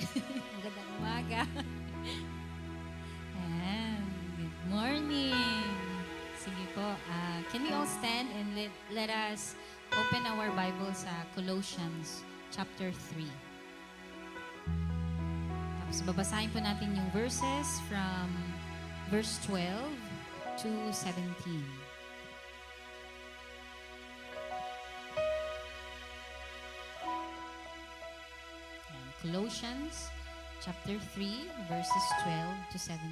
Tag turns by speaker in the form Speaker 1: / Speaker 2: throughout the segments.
Speaker 1: Magandang umaga. And good morning. Sige po, can we all stand and let us open our Bible sa Colossians chapter 3. Tapos babasahin po natin yung verses from verse 12 to 17. Colossians chapter 3, verses 12 to 17.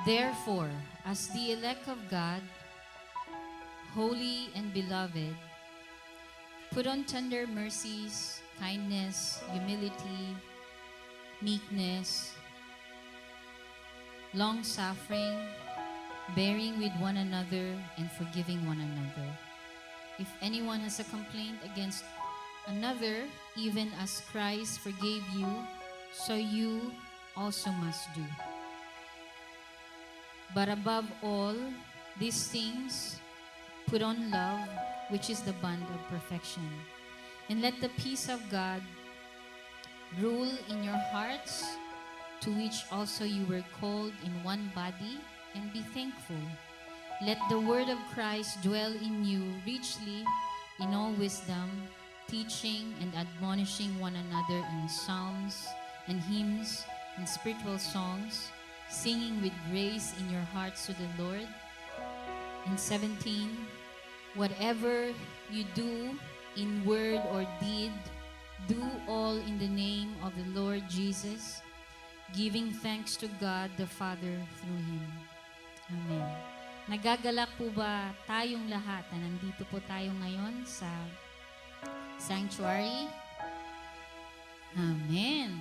Speaker 1: Therefore, as the elect of God, holy and beloved, put on tender mercies, kindness, humility, meekness, long-suffering, bearing with one another and forgiving one another. If anyone has a complaint against another, even as Christ forgave you, so you also must do. But above all these things, put on love, which is the bond of perfection. And let the peace of God rule in your hearts, to which also you were called in one body, and be thankful. Let the word of Christ dwell in you richly in all wisdom, teaching and admonishing one another in psalms and hymns and spiritual songs, singing with grace in your hearts to the Lord. And 17, whatever you do in word or deed, do all in the name of the Lord Jesus, giving thanks to God the Father through Him. Amen. Nagagalak po ba tayong lahat na nandito po tayo ngayon sa sanctuary? Amen.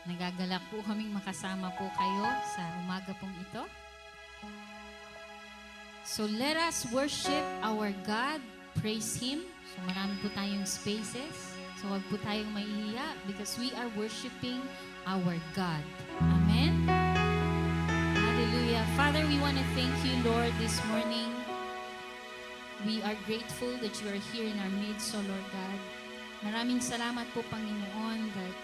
Speaker 1: Nagagalak po kaming makasama po kayo sa umaga pong ito. So let us worship our God, praise Him. So marami po tayong spaces. So wag po tayong maihiya because we are worshiping our God. Amen. Hallelujah. Father, we want to thank you, Lord, this morning. We are grateful that you are here in our midst, so Lord God. Maraming salamat po, Panginoon, that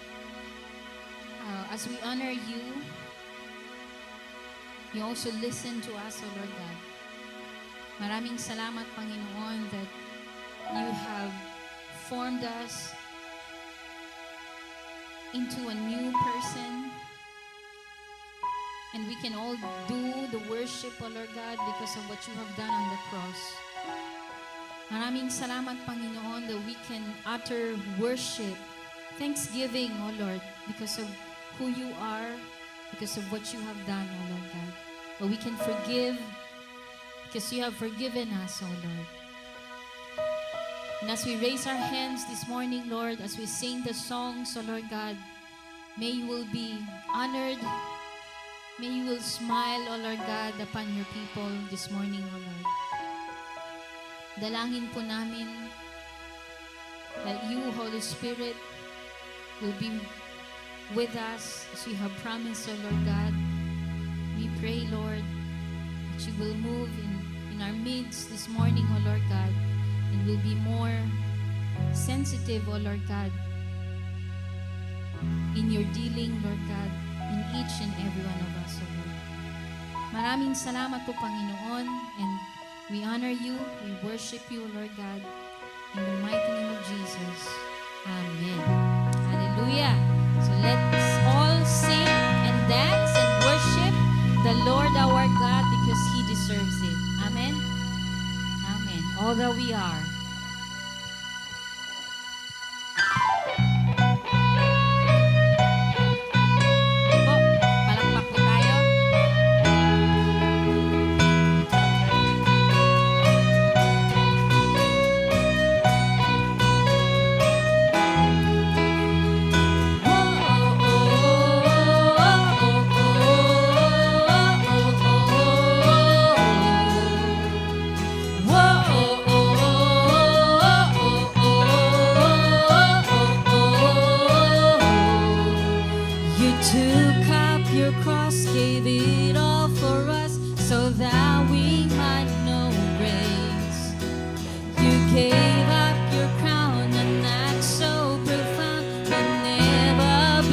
Speaker 1: as we honor you, you also listen to us, O Lord God. Maraming salamat, Panginoon, that you have formed us into a new person, and we can all do the worship, O Lord God, because of what you have done on the cross. Maraming salamat, Panginoon, that we can utter worship, thanksgiving, O Lord, because of who you are, because of what you have done, O Lord God. But we can forgive because you have forgiven us, O Lord. And as we raise our hands this morning, Lord, as we sing the songs, O Lord God, may you will be honored. May you will smile, O Lord God, upon your people this morning, O Lord. Dalangin po namin that you, Holy Spirit, will be with us as you have promised, O Lord God. We pray, Lord, that you will move in our midst this morning, O Lord God, and will be more sensitive, O Lord God, in your dealing, Lord God, in each and every one of us, O Lord. Maraming salamat po, Panginoon, and we honor you, we worship you, Lord God, in the mighty name of Jesus. Amen. Hallelujah. So let's all sing and dance and worship the Lord our God because He deserves it. Amen. Amen. All that we are. Po, palakpak po tayo. Took up your cross, gave it all for us, so that we might know grace. You gave up your crown, an act so profound, will never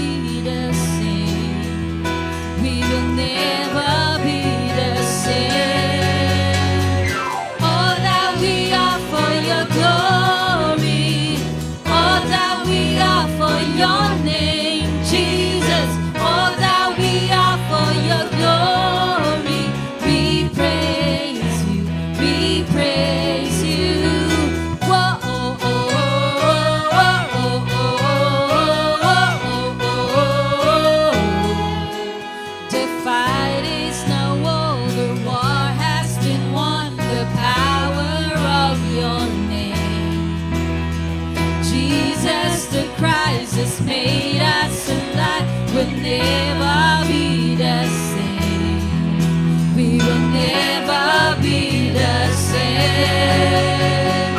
Speaker 1: will never be the same. We will never be the same.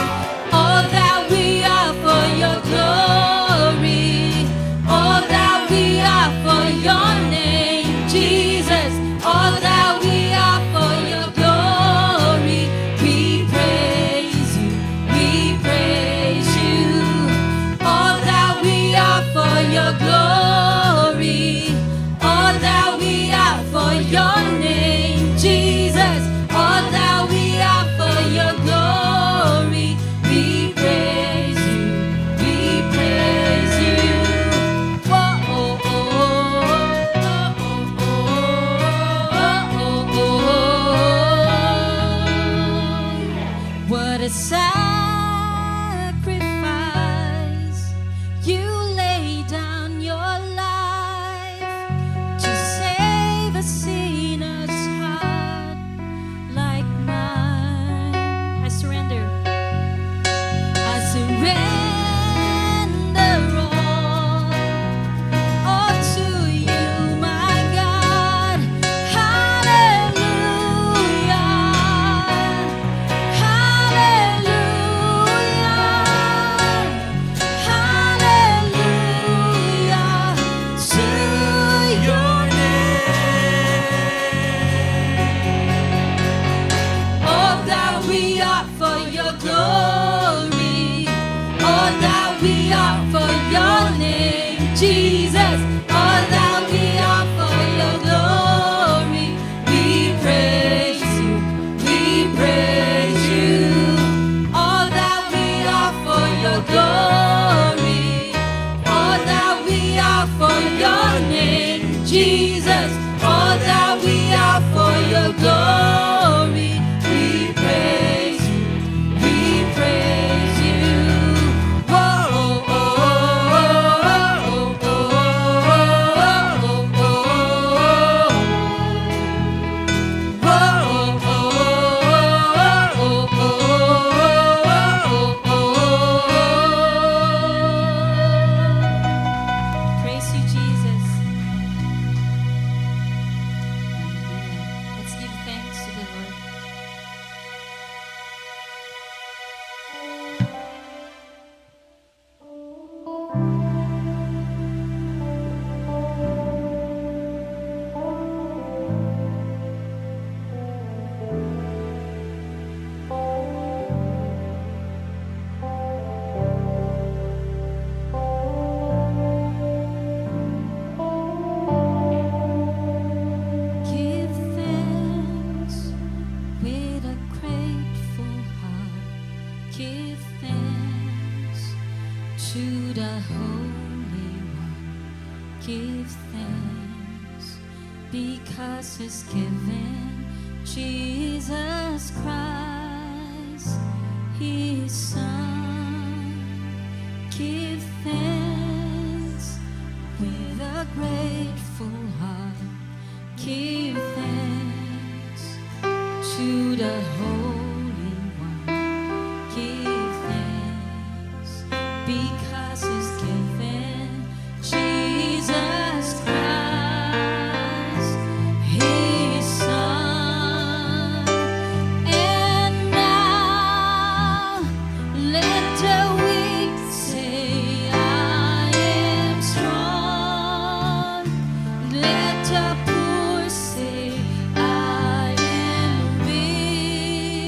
Speaker 1: All that we are for your glory, all that we are for your name, Jesus, all that we are for your glory. We praise you, we praise you. All that we are for your glory, all that we are for your name, Jesus, all that we are for your glory. We praise you, we praise you. Oh, oh, oh, oh, oh, oh, oh. What a sacrifice. You lay down your life to save a sinner's heart like mine. I surrender. I surrender all to you, my God. Hallelujah. Hallelujah. Hallelujah to your name. All that we are for your glory, all that we are for your name, Jesus, all that we are for your glory. We praise you, we praise you. All that we are for your glory, all that we are for your name, Jesus, all that we are for your glory. We praise you, we praise you. Oh, oh, oh, oh, oh, oh, oh, praise you, Jesus. Hallelujah. Let's give thanks to the Lord. Give thanks with a grateful heart. Give thanks to the Holy One. Give thanks because He's given Jesus Christ, His Son. Give thanks with a grateful heart. Give thanks to the Holy One. Give thanks because He's given Jesus Christ, His Son. And now let the weak say, I am strong. Let the poor say, I am weak.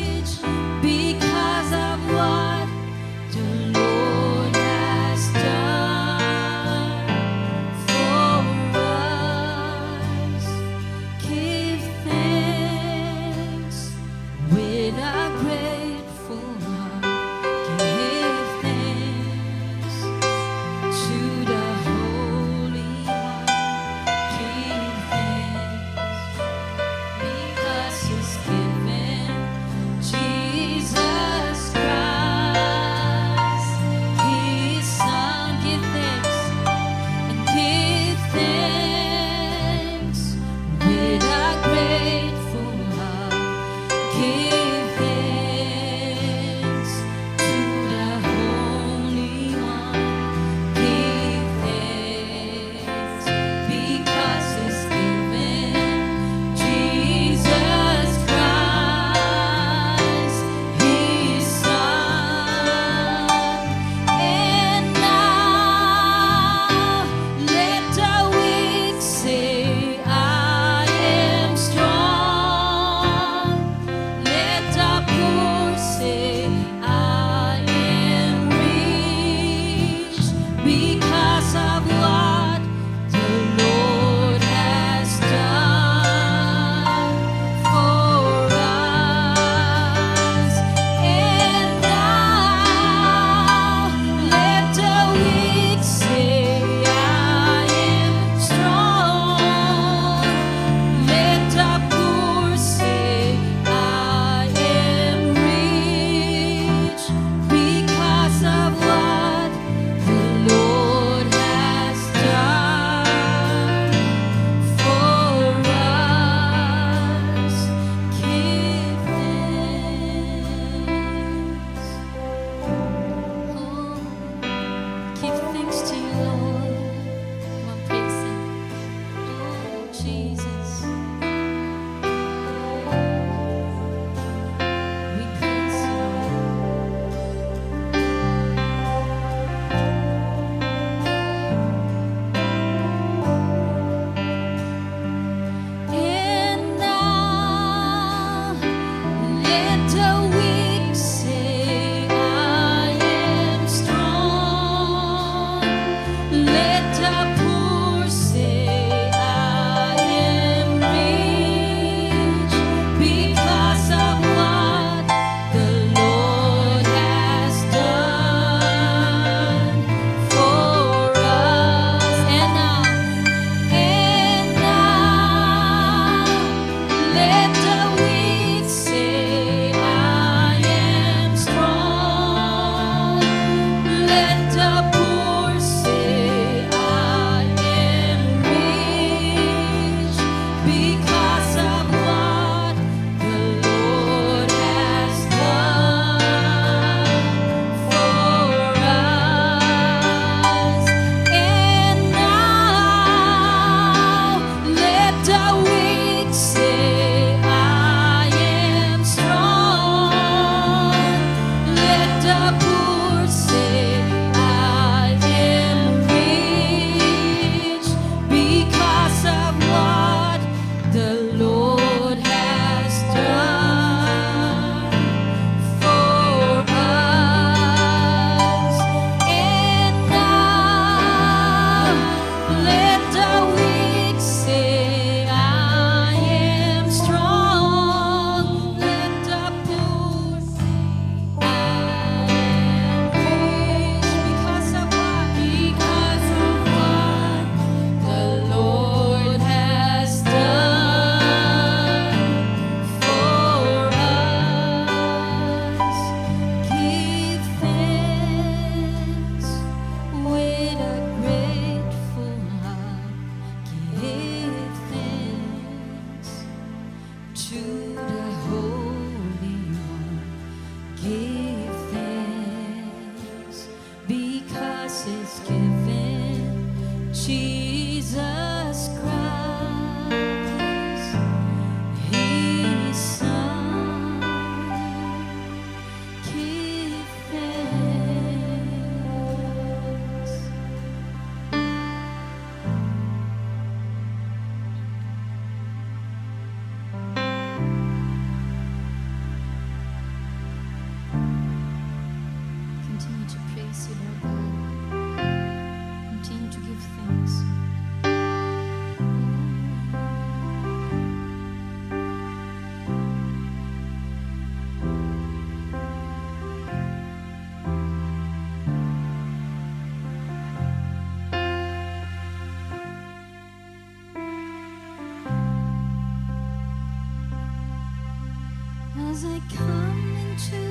Speaker 1: As I come into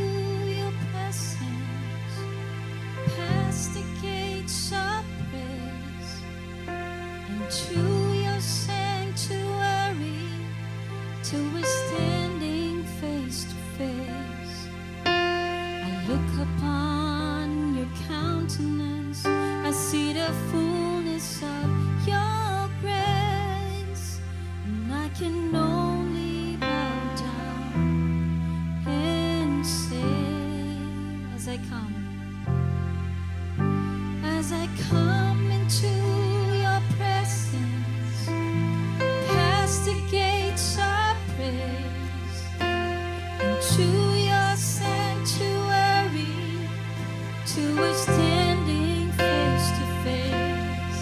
Speaker 1: your presence, past the gates of praise, into your sanctuary, till we're standing face to face. I look upon your countenance, I see the fullness of your grace, and I can only bow down and say, as I come into your presence, past the gates of praise, into your sanctuary, till we're standing face to face.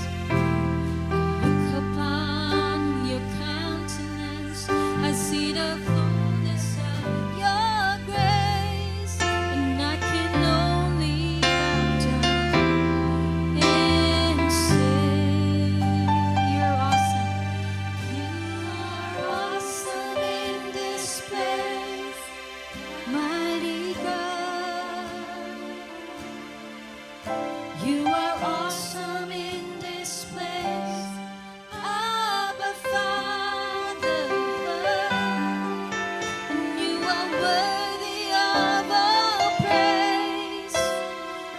Speaker 1: Look upon your countenance, I see the fullness of your grace, and I can only bow down and say, you're awesome. You are awesome in this place, mighty God. You are awesome in this place, Abba Father, and you are worthy of all praise.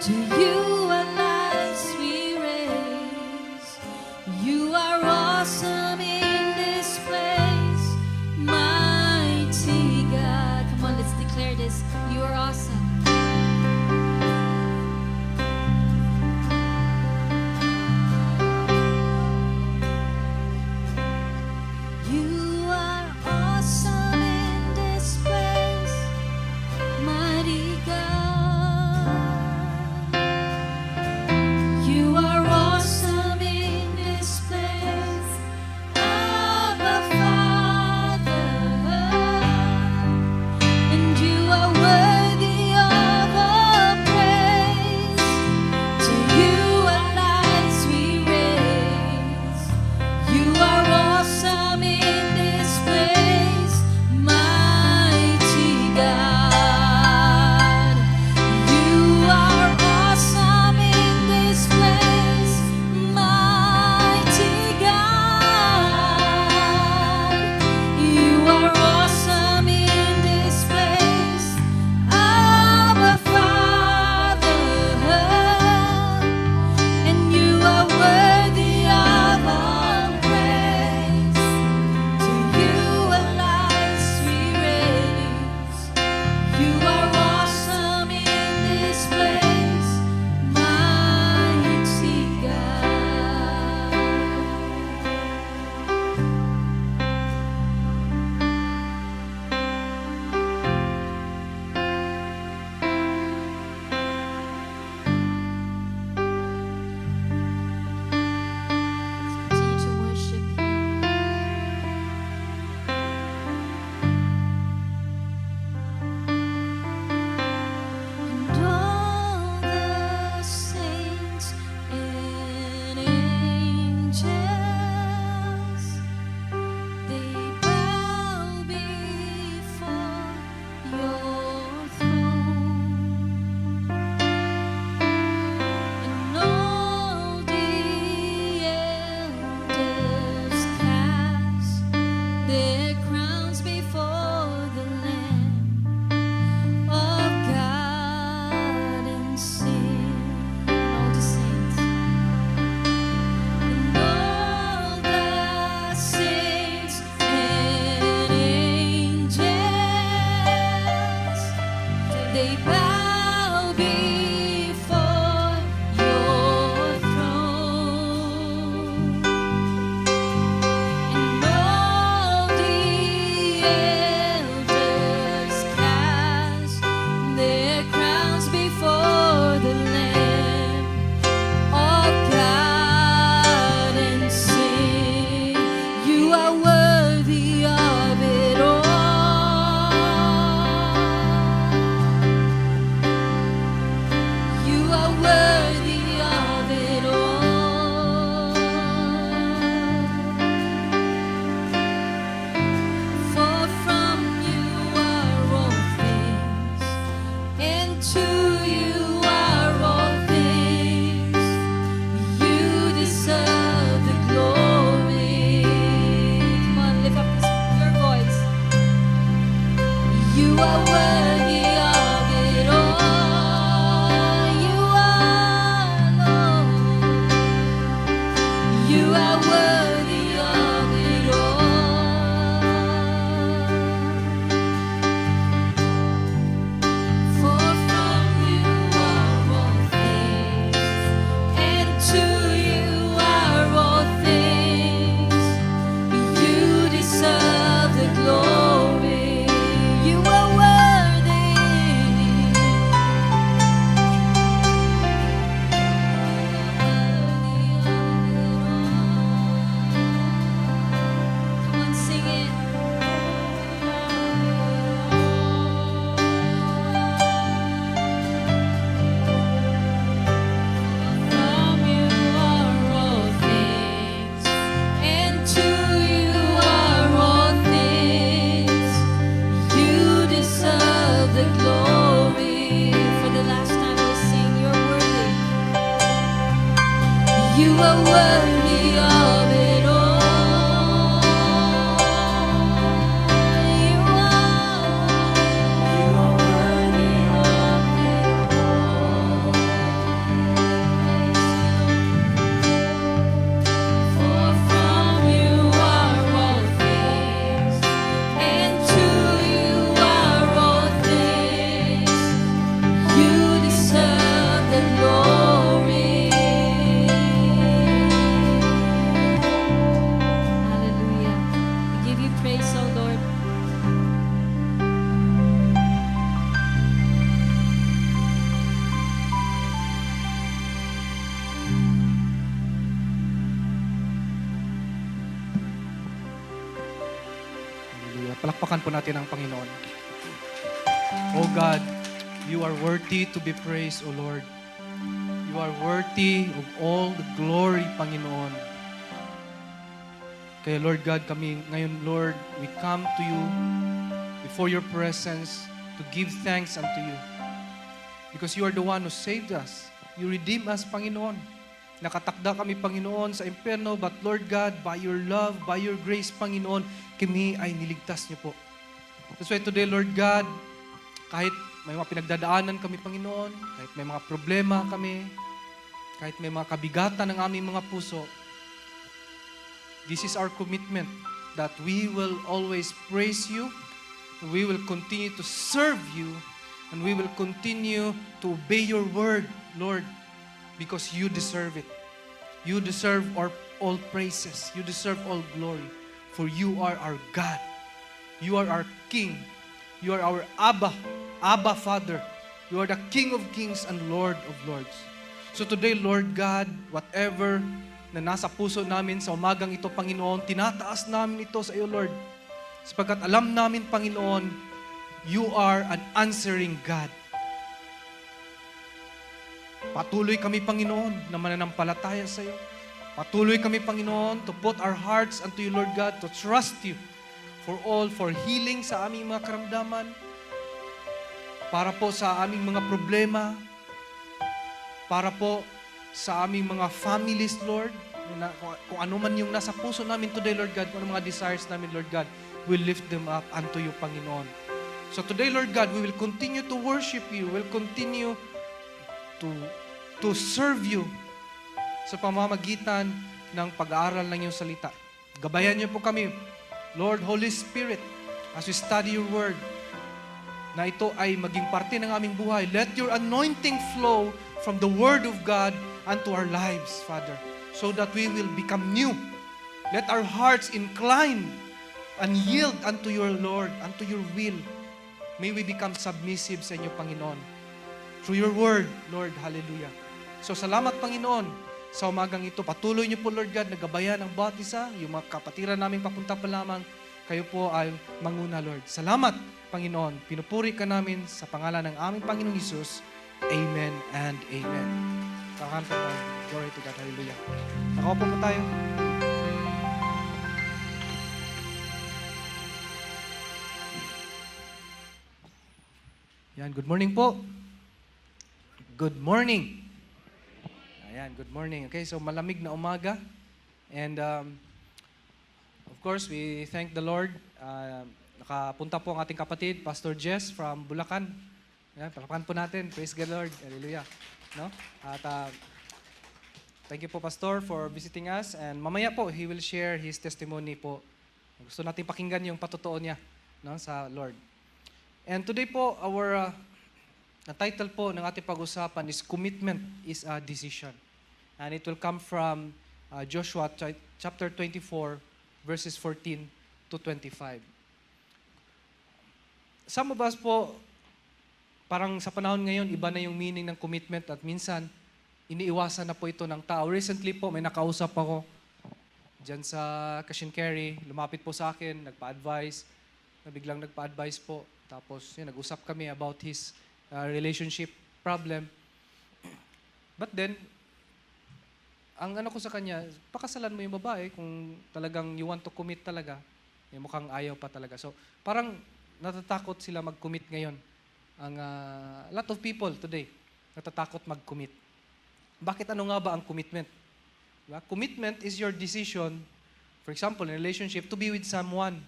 Speaker 1: To you our lives we raise. You are awesome in this place, mighty God. Come on, let's declare this. You are awesome. You are awesome in this place, mighty God. You are awesome in this place, worthy of it all. You are worthy of it all. For from you are all things, and to you are all things. You deserve the glory. Hallelujah. We give you praise, O Lord.
Speaker 2: Hallelujah. Palakpakan po natin ang Panginoon. Oh God, you are worthy to be praised, O Lord. You are worthy of all the glory, Panginoon. Kaya Lord God, kami ngayon, Lord, we come to you before your presence to give thanks unto you. Because you are the one who saved us. You redeemed us, Panginoon. Nakatakda kami, Panginoon, sa impyerno, but Lord God, by your love, by your grace, Panginoon, kami ay niligtas niyo po. That's why today, Lord God, kahit may mga pinagdadaanan kami, Panginoon, kahit may mga problema kami, kahit may mga kabigatan ng aming mga puso, this is our commitment that we will always praise you, we will continue to serve you, and we will continue to obey your word, Lord, because you deserve it. You deserve all praises. You deserve all glory. For you are our God. You are our King. You are our Abba Father. You are the King of kings and Lord of lords. So today, Lord God, whatever na nasa puso namin sa umagang ito, Panginoon, tinataas namin ito sa iyo, Lord. Sapagkat alam namin, Panginoon, you are an answering God. Patuloy kami, Panginoon, na mananampalataya sa iyo. Patuloy kami, Panginoon, to put our hearts unto you, Lord God, to trust you for healing sa aming mga karamdaman, para po sa aming mga problema, para po sa aming mga families, Lord, kung ano man yung nasa puso namin today, Lord God, kung ano mga desires namin, Lord God, we lift them up unto you, Panginoon. So today, Lord God, we will continue to worship you, we'll continue to serve you sa pamamagitan ng pag-aaral ng iyong salita. Gabayan niyo po kami, Lord, Holy Spirit, as we study your word, na ito ay maging parte ng aming buhay. Let your anointing flow from the word of God unto our lives, Father, so that we will become new. Let our hearts incline and yield unto your Lord, unto your will. May we become submissive sa inyo, Panginoon. Through your word, Lord, hallelujah. So salamat, Panginoon, sa umagang ito. Patuloy niyo po, Lord God, nagabayan ang bawat isa, yung mga kapatiran namin papunta pa lamang, kayo po ay manguna, Lord. Salamat, Panginoon. Pinupuri ka namin sa pangalan ng aming Panginoong Hesus. Amen and amen. Sakahan po tayo. Glory to God. Hallelujah. Nakaupo po tayo. Yan, good morning po. Good morning. Ayan, good morning. Okay, so malamig na umaga. And of course, we thank the Lord. Nakapunta po ang ating kapatid, Pastor Jess from Bulacan. Ayan, palakpakan po natin. Praise the Lord. Hallelujah. No? At thank you po, Pastor, for visiting us. And mamaya po, he will share his testimony po. Gusto natin pakinggan yung patotoo niya, no, sa Lord. And today po, the title po ng ating pag-usapan is Commitment is a Decision. And it will come from Joshua chapter 24, verses 14 to 25. Some of us po, parang sa panahon ngayon, iba na yung meaning ng commitment at minsan, iniiwasan na po ito ng tao. Recently po, may nakausap ako dyan sa Kashinkeri, lumapit po sa akin, nagpa-advise, biglang nagpa-advise po. Tapos, yun, nag-usap kami about his relationship problem. But then, ang ano ko sa kanya, pakasalan mo yung babae kung talagang you want to commit talaga. Yung mukhang ayaw pa talaga. So, parang natatakot sila mag-commit ngayon. Ang lot of people today, natatakot mag-commit. Bakit ano nga ba ang commitment? Diba? Commitment is your decision, for example, in a relationship, to be with someone.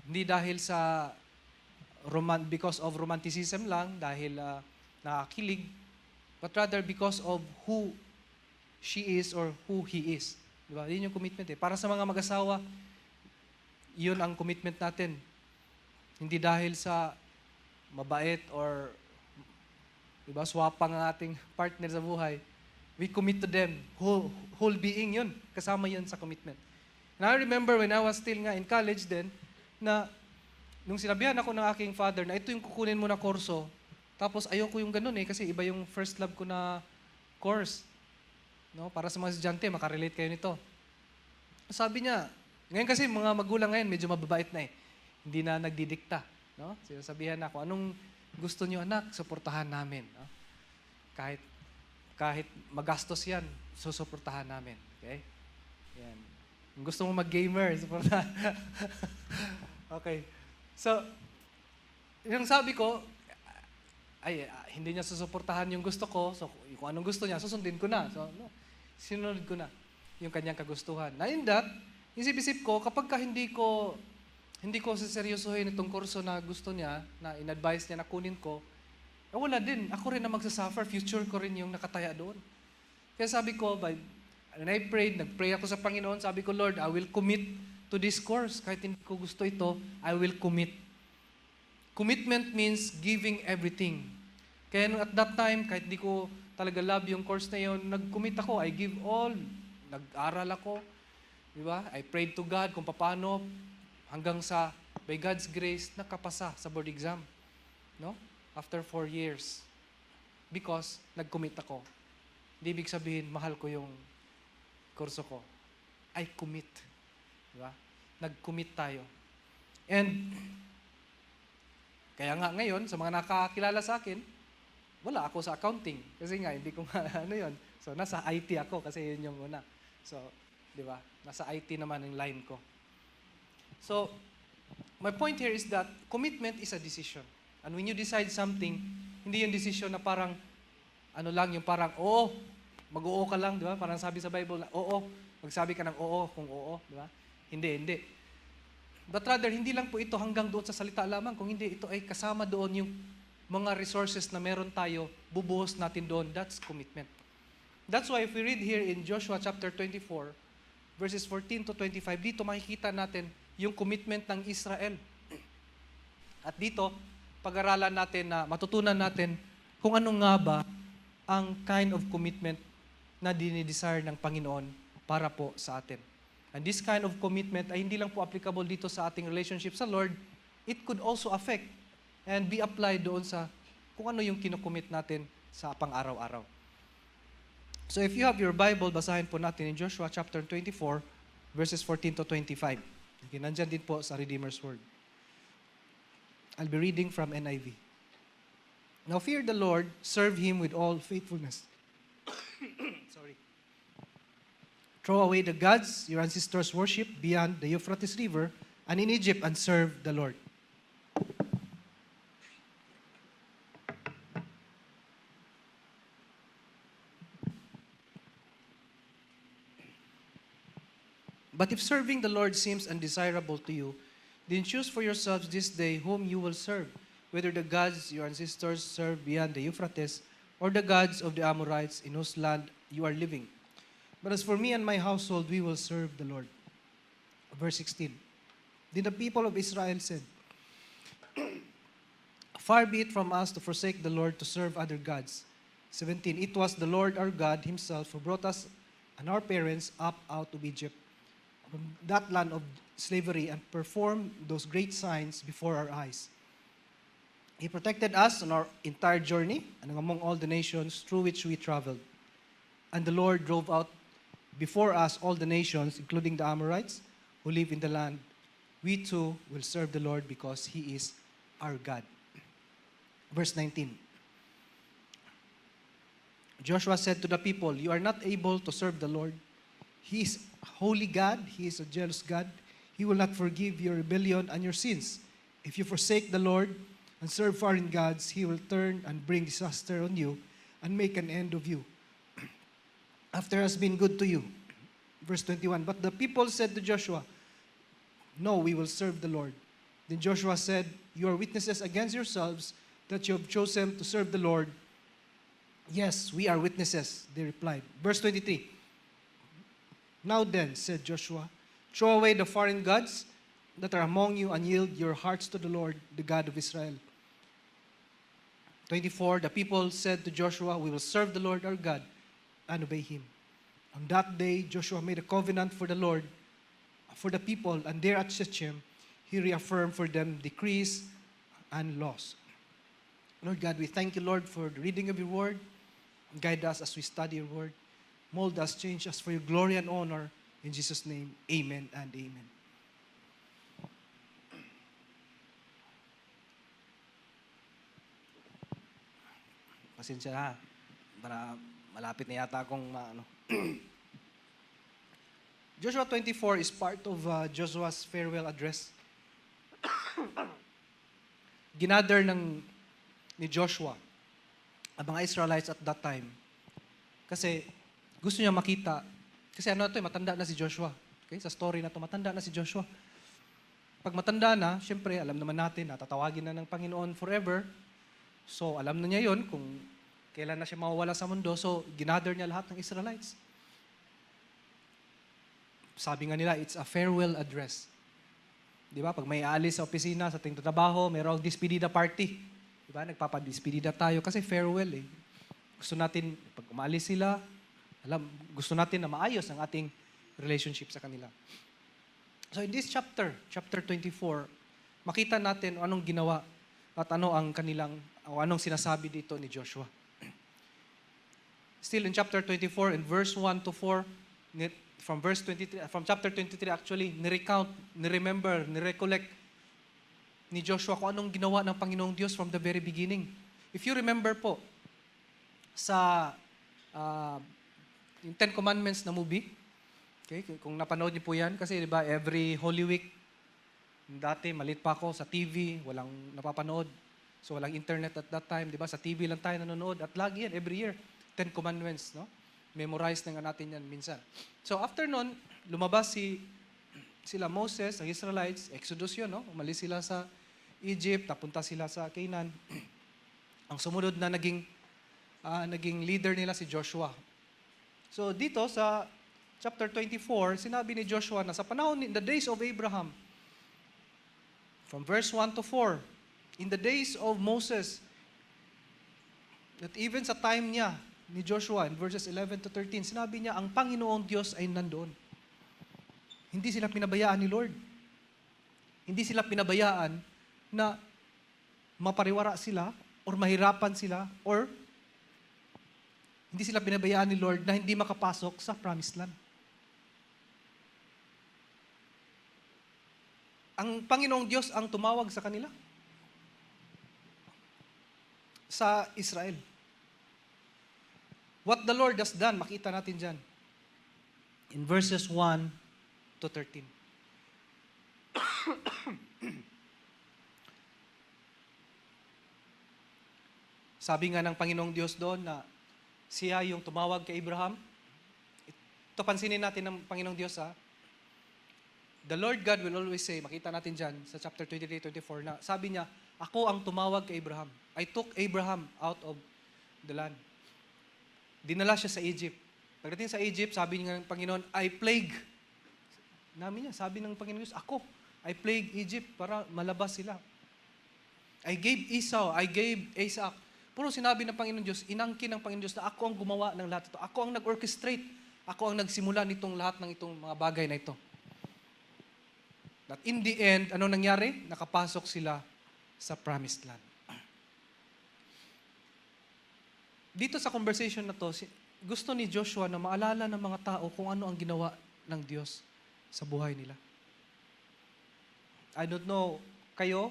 Speaker 2: Hindi dahil sa because of romanticism lang, dahil nakakilig, but rather because of who she is or who he is. Diba? Yun yung commitment eh. Para sa mga mag-asawa, yun ang commitment natin. Hindi dahil sa mabait or diba, swapang ang ating partner sa buhay. We commit to them. Whole being yun. Kasama yun sa commitment. And I remember when I was still nga in college then, na nung sinabihan ako ng aking father na ito yung kukunin mo na kurso, tapos ayoko yung ganun eh, kasi iba yung first love ko na course. No? Para sa mga estudyante, makarelate kayo nito. Sabi niya, ngayon kasi mga magulang ngayon, medyo mababait na eh. Hindi na nagdidikta. No? Sinasabihan ako, anong gusto niyo anak, suportahan namin. No? Kahit magastos yan, susuportahan namin. Okay? Yan. Kung gusto mo mag-gamer, suportahan. Okay. So, yung sabi ko, hindi niya susuportahan yung gusto ko, so kung anong gusto niya, susundin ko na. So, no, sinunod ko na yung kanyang kagustuhan. Na in that, isip-isip ko, kapag hindi ko seseryosohin itong kurso na gusto niya, na in-advise niya na kunin ko, wala din. Ako rin na magsasuffer. Future ko rin yung nakataya doon. Kaya sabi ko, when I prayed, nag-pray ako sa Panginoon, sabi ko, Lord, I will commit to this course. Kahit hindi ko gusto ito, I will commit. Commitment means giving everything. Kaya at that time, kahit hindi ko talaga love yung course na yun, nag-commit ako. I give all. Nag-aral ako. Di ba? I prayed to God kung paano hanggang sa, by God's grace, nakapasa sa board exam. No? After 4 years. Because nag-commit ako. Hindi ibig sabihin, mahal ko yung kurso ko. I commit. Diba? Nag-commit tayo. And, kaya nga ngayon, sa mga nakakilala sa akin, wala ako sa accounting. Kasi nga, hindi ko nga ano yun. So, nasa IT ako kasi yun yung una. So, di ba? Nasa IT naman yung line ko. So, my point here is that commitment is a decision. And when you decide something, hindi yung decision na parang, ano lang, yung parang, oo, mag-oo ka lang, di ba? Parang sabi sa Bible, oo, magsabi ka ng oo kung oo, di ba? Hindi. But rather, hindi lang po ito hanggang doon sa salita lamang, kung hindi, ito ay kasama doon yung mga resources na meron tayo, bubuhos natin doon. That's commitment. That's why if we read here in Joshua chapter 24, verses 14 to 25, dito makikita natin yung commitment ng Israel. At dito, pag-aralan natin na matutunan natin kung ano nga ba ang kind of commitment na dinidesire ng Panginoon para po sa atin. And this kind of commitment ay hindi lang po applicable dito sa ating relationship sa Lord, it could also affect and be applied doon sa kung ano yung kinukommit natin sa pang-araw-araw. So if you have your Bible, basahin po natin in Joshua chapter 24, verses 14 to 25. Okay, nandyan din po sa Redeemer's Word. I'll be reading from NIV. Now fear the Lord, serve Him with all faithfulness. Sorry. Throw away the gods your ancestors worshipped beyond the Euphrates River and in Egypt and serve the Lord. But if serving the Lord seems undesirable to you, then choose for yourselves this day whom you will serve, whether the gods your ancestors served beyond the Euphrates, or the gods of the Amorites in whose land you are living. But as for me and my household, we will serve the Lord. Verse 16. Then the people of Israel said, Far be it from us to forsake the Lord to serve other gods. 17. It was the Lord our God Himself who brought us and our parents up out of Egypt, from that land of slavery, and performed those great signs before our eyes. He protected us on our entire journey and among all the nations through which we traveled. And the Lord drove out before us all the nations, including the Amorites, who live in the land. We too will serve the Lord because He is our God. Verse 19. Joshua said to the people, You are not able to serve the Lord. He is holy God. He is a jealous God. He will not forgive your rebellion and your sins. If you forsake the Lord and serve foreign gods, He will turn and bring disaster on you and make an end of you. After has been good to you. Verse 21, but the people said to Joshua, no, we will serve the Lord. Then Joshua said, you are witnesses against yourselves that you have chosen to serve the Lord. Yes, we are witnesses, they replied. Verse 23, now then, said Joshua, throw away the foreign gods that are among you and yield your hearts to the Lord, the God of Israel. 24, the people said to Joshua, we will serve the Lord our God and obey him. On that day, Joshua made a covenant for the Lord, for the people, and there at Shechem, he reaffirmed for them decrees and laws. Lord God, we thank you, Lord, for the reading of your word. Guide us as we study your word. Mold us, change us for your glory and honor. In Jesus' name, amen and amen. Pasensya na, para malapit na yata akong maano. Joshua 24 is part of Joshua's farewell address. Ginather ni Joshua ang mga Israelites at that time. Kasi gusto niya makita, kasi matanda na si Joshua. Okay? Sa story na to, matanda na si Joshua. Pag matanda na, syempre, alam naman natin, natatawagin na ng Panginoon forever. So, alam na niya yon kung kailan na siya mawawala sa mundo. So, ginather niya lahat ng Israelites. Sabi nga nila, it's a farewell address. Di ba? Pag may aalis sa opisina, sa ating trabaho, mayroong despedida party. Di ba? Nagpapadespedida tayo kasi farewell eh. Gusto natin, pag umaalis sila, gusto natin na maayos ang ating relationship sa kanila. So in this chapter 24, makita natin anong ginawa at ano ang anong sinasabi dito ni Joshua. Still in chapter 24, in verse 1 to 4, from chapter 23 actually, ni-remember, ni-recollect ni Joshua kung anong ginawa ng Panginoong Diyos from the very beginning. If you remember po, sa yung Ten Commandments na movie, okay, kung napanood niyo po yan, kasi di ba every Holy Week, dati malit pa ako sa TV, walang napapanood. So walang internet at that time, di ba? Sa TV lang tayo nanonood. At lagi yan, every year, Ten Commandments, no? Memorize na nga natin yan minsan. So after nun, lumabas sila Moses, ang Israelites, Exodus yun, no? Umalis sila sa Egypt, napunta sila sa Canaan. Ang sumunod na naging leader nila si Joshua. So dito sa chapter 24, sinabi ni Joshua na sa panahon, in the days of Abraham, from verse 1 to 4, in the days of Moses, that even sa time niya, ni Joshua, in verses 11 to 13, sinabi niya, ang Panginoong Diyos ay nandoon. Hindi sila pinabayaan ni Lord. Hindi sila pinabayaan na mapariwara sila, or mahirapan sila, or hindi sila pinabayaan ni Lord na hindi makapasok sa promised land. Ang Panginoong Diyos ang tumawag sa kanila. Sa Israel. What the Lord has done, makita natin dyan. In verses 1 to 13. Sabi nga ng Panginoong Diyos doon na siya yung tumawag kay Abraham. Ito pansinin natin ng Panginoong Diyos ha. The Lord God will always say, makita natin dyan sa chapter 23-24 na sabi niya, ako ang tumawag kay Abraham. I took Abraham out of the land. Dinala siya sa Egypt. Pagdating sa Egypt, sabi niya ng Panginoon, I plague. Namin niya, sabi ng Panginoon Diyos, ako, I plague Egypt para malabas sila. I gave Esau, I gave Isaac. Puro sinabi ng Panginoon Diyos, inangkin ng Panginoon Diyos na ako ang gumawa ng lahat ito. Ako ang nag-orchestrate. Ako ang nagsimula nitong lahat ng itong mga bagay na ito. That in the end, ano nangyari? Nakapasok sila sa promised land. Dito sa conversation na to, gusto ni Joshua na maalala ng mga tao kung ano ang ginawa ng Diyos sa buhay nila. I don't know, kayo,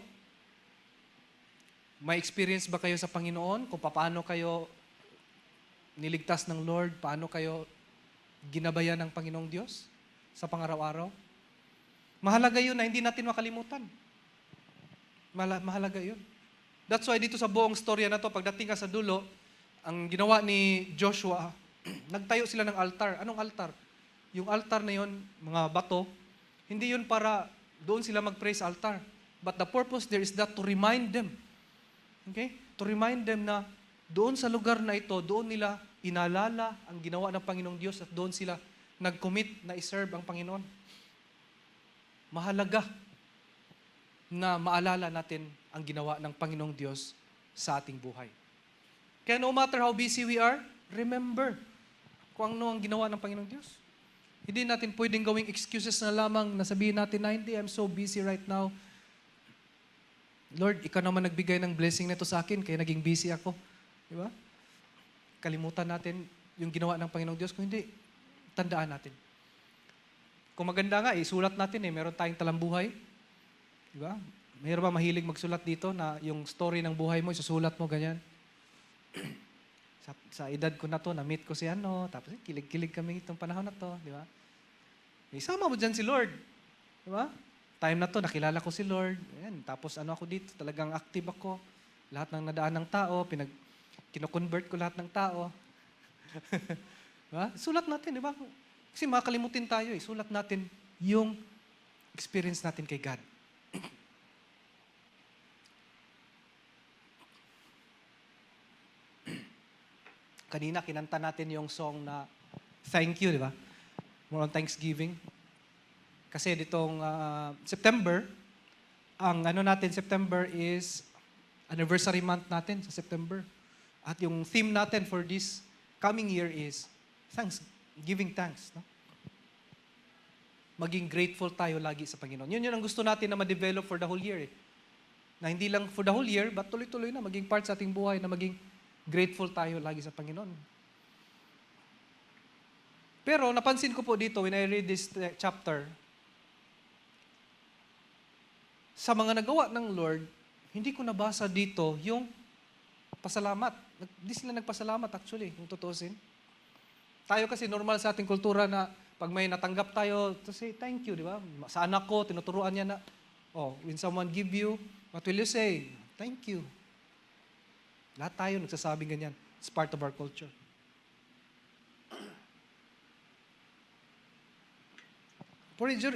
Speaker 2: may experience ba kayo sa Panginoon? Kung paano kayo niligtas ng Lord? Paano kayo ginabayan ng Panginoong Diyos sa pangaraw-araw? Mahalaga yun na hindi natin makalimutan. Mahalaga yun. That's why dito sa buong storya na to, pagdating ka sa dulo, ang ginawa ni Joshua, nagtayo sila ng altar. Anong altar? yung altar na yon, mga bato, hindi yun para doon sila mag-pray sa altar. But the purpose there is that to remind them. Okay? To remind them na doon sa lugar na ito, doon nila inalala ang ginawa ng Panginoong Diyos at doon sila nag-commit na iserve ang Panginoon. Mahalaga na maalala natin ang ginawa ng Panginoong Diyos sa ating buhay. Kaya no matter how busy we are, remember kung ano ang ginawa ng Panginoong Diyos. Hindi natin pwedeng gawing excuses na lamang na sabihin natin na hindi, I'm so busy right now. Lord, ikaw naman nagbigay ng blessing nito sa akin, kaya naging busy ako. Di ba? Kalimutan natin yung ginawa ng Panginoong Diyos. Kung hindi, tandaan natin. Kung maganda nga, isulat natin meron tayong talambuhay. Di ba? Mayroon ba mahilig magsulat dito na yung story ng buhay mo, isusulat mo ganyan? sa edad ko na to, na-meet ko si tapos kilig-kilig kami itong panahon na to. Di ba? Isama mo dyan si Lord. Di ba? Time na to, nakilala ko si Lord. Ayan, tapos ako dito, talagang active ako. Lahat ng nadaan ng tao, kino-convert ko lahat ng tao. Diba? Sulat natin, di ba? Kasi makakalimutin tayo Sulat natin yung experience natin kay God. Kanina, kinanta natin yung song na Thank You, di ba? More on Thanksgiving. Kasi ditong September, ang natin, September is anniversary month natin sa September. At yung theme natin for this coming year is thanks, giving thanks. No? Maging grateful tayo lagi sa Panginoon. Yun ang gusto natin na ma-develop for the whole year. Na hindi lang for the whole year, but tuloy-tuloy na maging part sa ating buhay na maging grateful tayo lagi sa Panginoon. Pero napansin ko po dito when I read this chapter, sa mga nagawa ng Lord, hindi ko nabasa dito yung pasalamat. Hindi sila nagpasalamat actually, kung tutusin. Tayo kasi normal sa ating kultura na pag may natanggap tayo, to say thank you, di ba? Sa anak ko, tinuturuan niya na, when someone give you, what will you say? Thank you. Lahat tayo nagsasabing ganyan. It's part of our culture.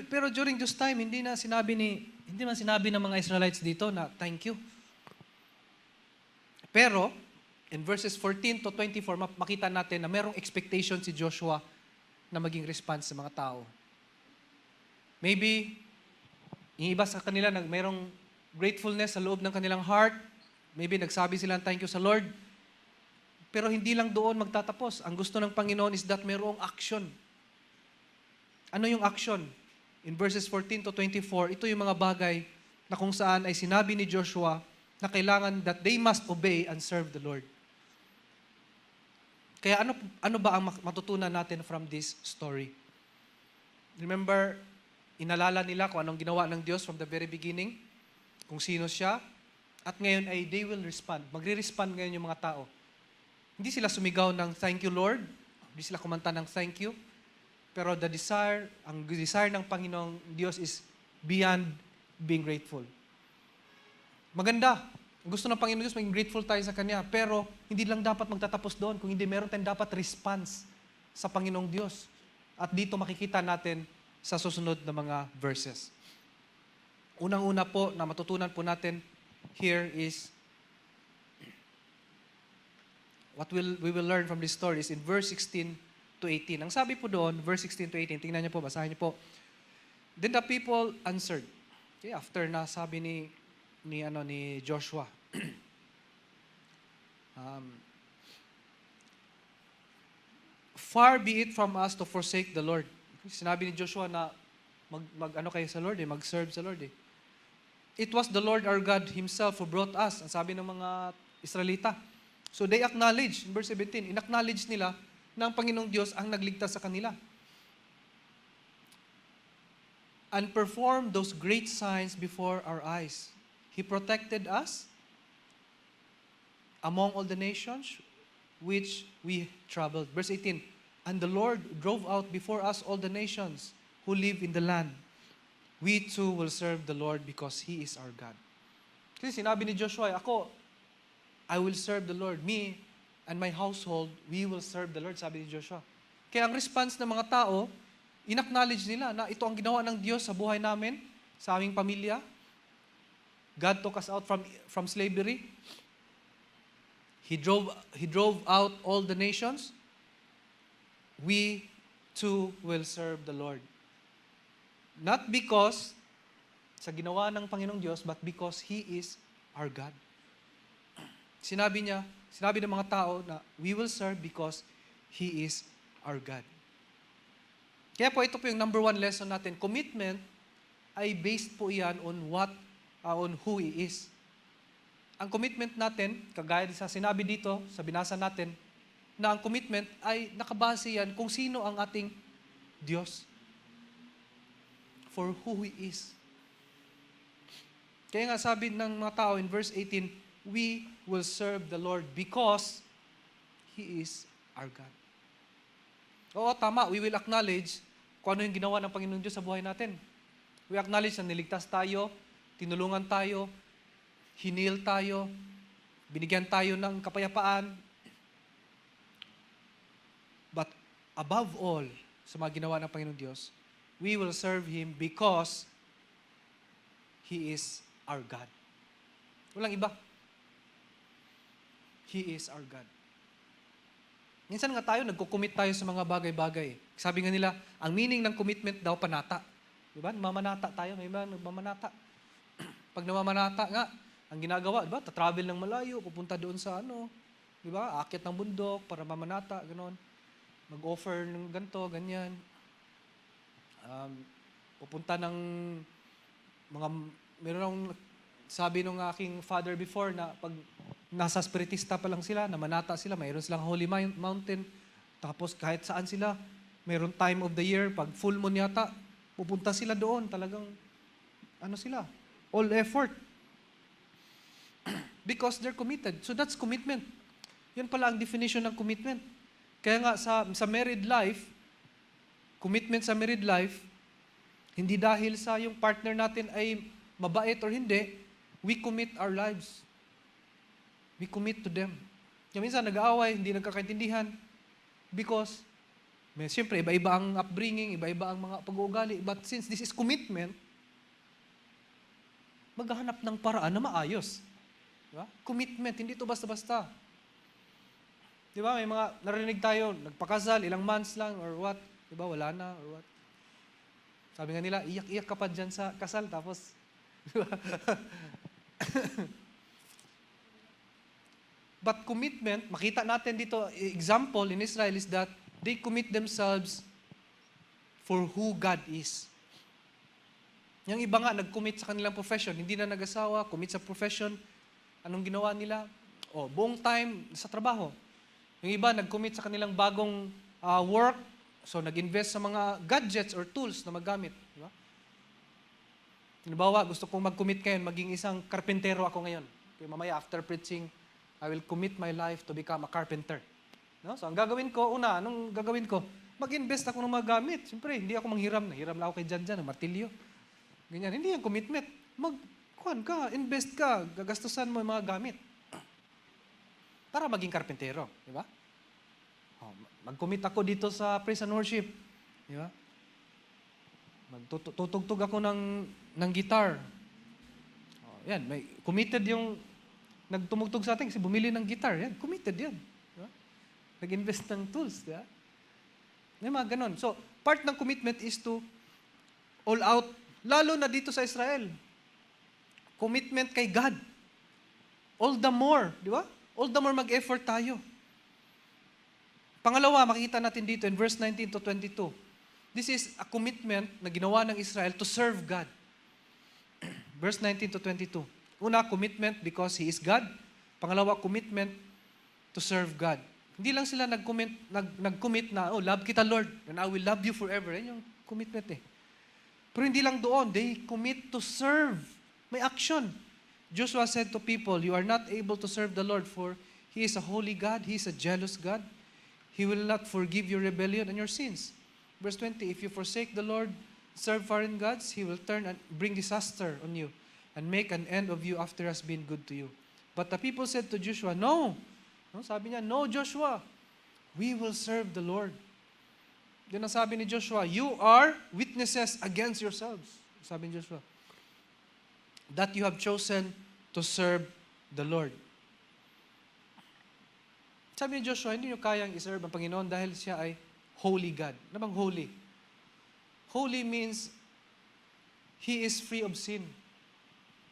Speaker 2: Pero during this time, hindi man sinabi ng mga Israelites dito na thank you. Pero, in verses 14 to 24, makita natin na merong expectation si Joshua na maging response sa mga tao. Maybe, yung iba sa kanila, merong gratefulness sa loob ng kanilang heart. Maybe nagsabi sila thank you sa Lord. Pero hindi lang doon magtatapos. Ang gusto ng Panginoon is that merong action. Ano yung action? In verses 14 to 24, ito yung mga bagay na kung saan ay sinabi ni Joshua na kailangan that they must obey and serve the Lord. Kaya ano ba ang matutunan natin from this story? Remember, inalala nila kung anong ginawa ng Diyos from the very beginning, kung sino siya, at ngayon ay they will respond. Magre-respond ngayon yung mga tao. Hindi sila sumigaw ng thank you Lord, hindi sila kumanta ng thank you, pero ang desire ng Panginoong Diyos is beyond being grateful. Maganda. Ang gusto ng Panginoong Diyos, maging grateful tayo sa Kanya. Pero hindi lang dapat magtatapos doon. Kung hindi, meron tayong dapat response sa Panginoong Diyos. At dito makikita natin sa susunod na mga verses. Unang-una po na matutunan po natin here is what we will learn from this story is in verse 16 to 18. Ang sabi po doon, verse 16 to 18, tingnan niyo po, basahin niyo po. Then the people answered. Okay, after na sabi ni Joshua. Far be it from us to forsake the Lord. Sinabi ni Joshua na mag-ano kayo sa Lord, mag-serve sa Lord. It was the Lord our God Himself who brought us. Ang sabi ng mga Israelita. So they acknowledge, in verse 17, in-acknowledge nila na ang Panginoong Diyos ang nagligtas sa kanila. And performed those great signs before our eyes. He protected us among all the nations which we traveled. Verse 18, and the Lord drove out before us all the nations who live in the land. We too will serve the Lord because He is our God. Kasi sinabi ni Joshua, I will serve the Lord. Me and my household, we will serve the Lord, sabi ni Joshua. Kaya ang response ng mga tao, inacknowledge nila na ito ang ginawa ng Diyos sa buhay namin, sa aming pamilya. God took us out from slavery. He drove out all the nations. We too will serve the Lord. Not because sa ginawa ng Panginoong Diyos, but because He is our God. Sinabi ng mga tao na we will serve because He is our God. Kaya po ito po yung number one lesson natin. Commitment ay based po yan on who He is. Ang commitment natin, kagaya sa sinabi dito, sa binasa natin, na ang commitment ay nakabase yan kung sino ang ating Diyos. For who He is. Kaya nga sabi ng mga tao in verse 18, we will serve the Lord because He is our God. Oo, tama. We will acknowledge kung ano yung ginawa ng Panginoon Diyos sa buhay natin. We acknowledge na niligtas tayo, tinulungan tayo, hinil tayo, binigyan tayo ng kapayapaan. But above all, sa mga ginawa ng Panginoon Diyos, we will serve Him because He is our God. Walang iba. He is our God. Minsan nga tayo, nagko-commit tayo sa mga bagay-bagay. Sabi nga nila, ang meaning ng commitment daw panata. Diba? Namamanata tayo. May iba nagmamanata. Pag namamanata nga, ang ginagawa, diba? Tatravel ng malayo, pupunta doon sa diba? Aakyat ng bundok para mamanata, gano'n. Mag-offer ng ganito, ganyan. Pupunta ng meron akong sabi nung aking father before na pag nasa spiritista pa lang sila, namanata sila, mayroon silang holy mountain, tapos kahit saan sila, mayroon time of the year, pag full moon yata, pupunta sila doon, talagang, sila, all effort. Because they're committed. So that's commitment. Yan pala ang definition ng commitment. Kaya nga sa married life, commitment sa married life, hindi dahil sa yung partner natin ay mabait or hindi, we commit our lives. We commit to them. Kaya minsan nag-aaway, hindi nagkakaintindihan because siyempre iba-iba ang upbringing, iba-iba ang mga pag-uugali. But since this is commitment, maghahanap ng paraan na maayos. Diba? Commitment, hindi ito basta-basta. Diba? May mga narinig tayo, nagpakasal, ilang months lang or what. Diba? Wala na or what. Sabi nga nila, iyak-iyak ka pa dyan sa kasal tapos diba? But commitment, makita natin dito, example in Israel is that they commit themselves for who God is. Yung iba nga, nag-commit sa kanilang profession, hindi na nag-asawa, commit sa profession. Anong ginawa nila? Buong time sa trabaho. Yung iba, nag-commit sa kanilang bagong work, so nag-invest sa mga gadgets or tools na magamit. Di ba? Halimbawa, gusto kong mag-commit ngayon, maging isang karpentero ako ngayon. Okay, mamaya after preaching, I will commit my life to become a carpenter. No? So, ang gagawin ko, anong gagawin ko? Mag-invest ako ng mga gamit. Siyempre, hindi ako manghiram. Nahiram lang ako kay Jan, ng martilyo. Ganyan. Hindi yung commitment. Invest ka, gagastusan mo yung mga gamit. Para maging karpentero. Di ba? Mag-commit ako dito sa praise and worship. Di ba? Tutugtog ako ng guitar. Yan, may committed yung nagtumugtog sa atin kasi bumili ng guitar. Yan, committed yan. Diba? Nag-invest ng tools. Diba? May mga ganon. So, part ng commitment is to all out, lalo na dito sa Israel. Commitment kay God. All the more. Di ba? All the more mag-effort tayo. Pangalawa, makikita natin dito in verse 19 to 22. This is a commitment na ginawa ng Israel to serve God. Verse 19 to 22. Una, commitment because He is God. Pangalawa, commitment to serve God. Hindi lang sila nag-commit na, love kita Lord, and I will love you forever. Yan yung commitment eh. Pero hindi lang doon, they commit to serve. May action. Joshua said to people, you are not able to serve the Lord for He is a holy God, He is a jealous God. He will not forgive your rebellion and your sins. Verse 20, if you forsake the Lord, serve foreign gods, He will turn and bring disaster on you and make an end of you after has been good to you. But the people said to Joshua, No. Sabi niya, no, Joshua, we will serve the Lord. Yun ang sabi ni Joshua, you are witnesses against yourselves. Sabi ni Joshua, that you have chosen to serve the Lord. Sabi ni Joshua, hindi nyo kayang iserve ang Panginoon dahil siya ay holy God. Ano bang holy? Holy means He is free of sin.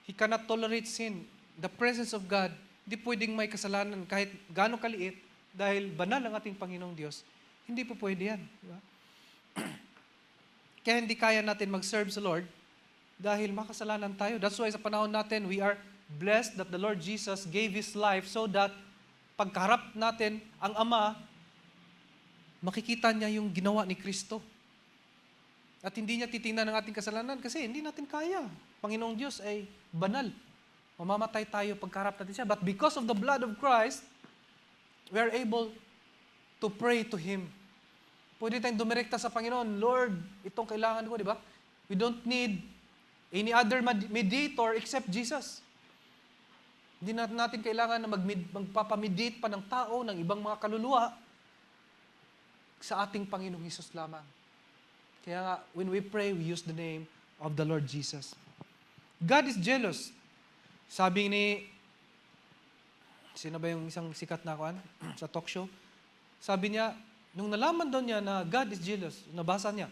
Speaker 2: He cannot tolerate sin. The presence of God, hindi pwedeng may kasalanan kahit gaano kaliit dahil banal ang ating Panginoong Diyos. Hindi po pwede yan. Di ba? Kaya hindi kaya natin mag-serve sa Lord dahil makasalanan tayo. That's why sa panahon natin, we are blessed that the Lord Jesus gave His life so that pagkaharap natin ang Ama, makikita niya yung ginawa ni Kristo. At hindi niya titingnan ang ating kasalanan kasi hindi natin kaya. Panginoong Diyos ay banal. Mamamatay tayo pagkaharap natin siya. But because of the blood of Christ, we are able to pray to Him. Pwede tayong dumirekta sa Panginoon, Lord, itong kailangan ko, di ba? We don't need any other mediator except Jesus. Hindi natin kailangan na magpapamediate pa ng tao, ng ibang mga kaluluwa sa ating Panginoong Hesus lamang. Kaya nga, when we pray, we use the name of the Lord Jesus. God is jealous. Sabi ni, sino ba yung isang sikat na kuan sa talk show? Sabi niya, nung nalaman daw niya na God is jealous, nabasa niya,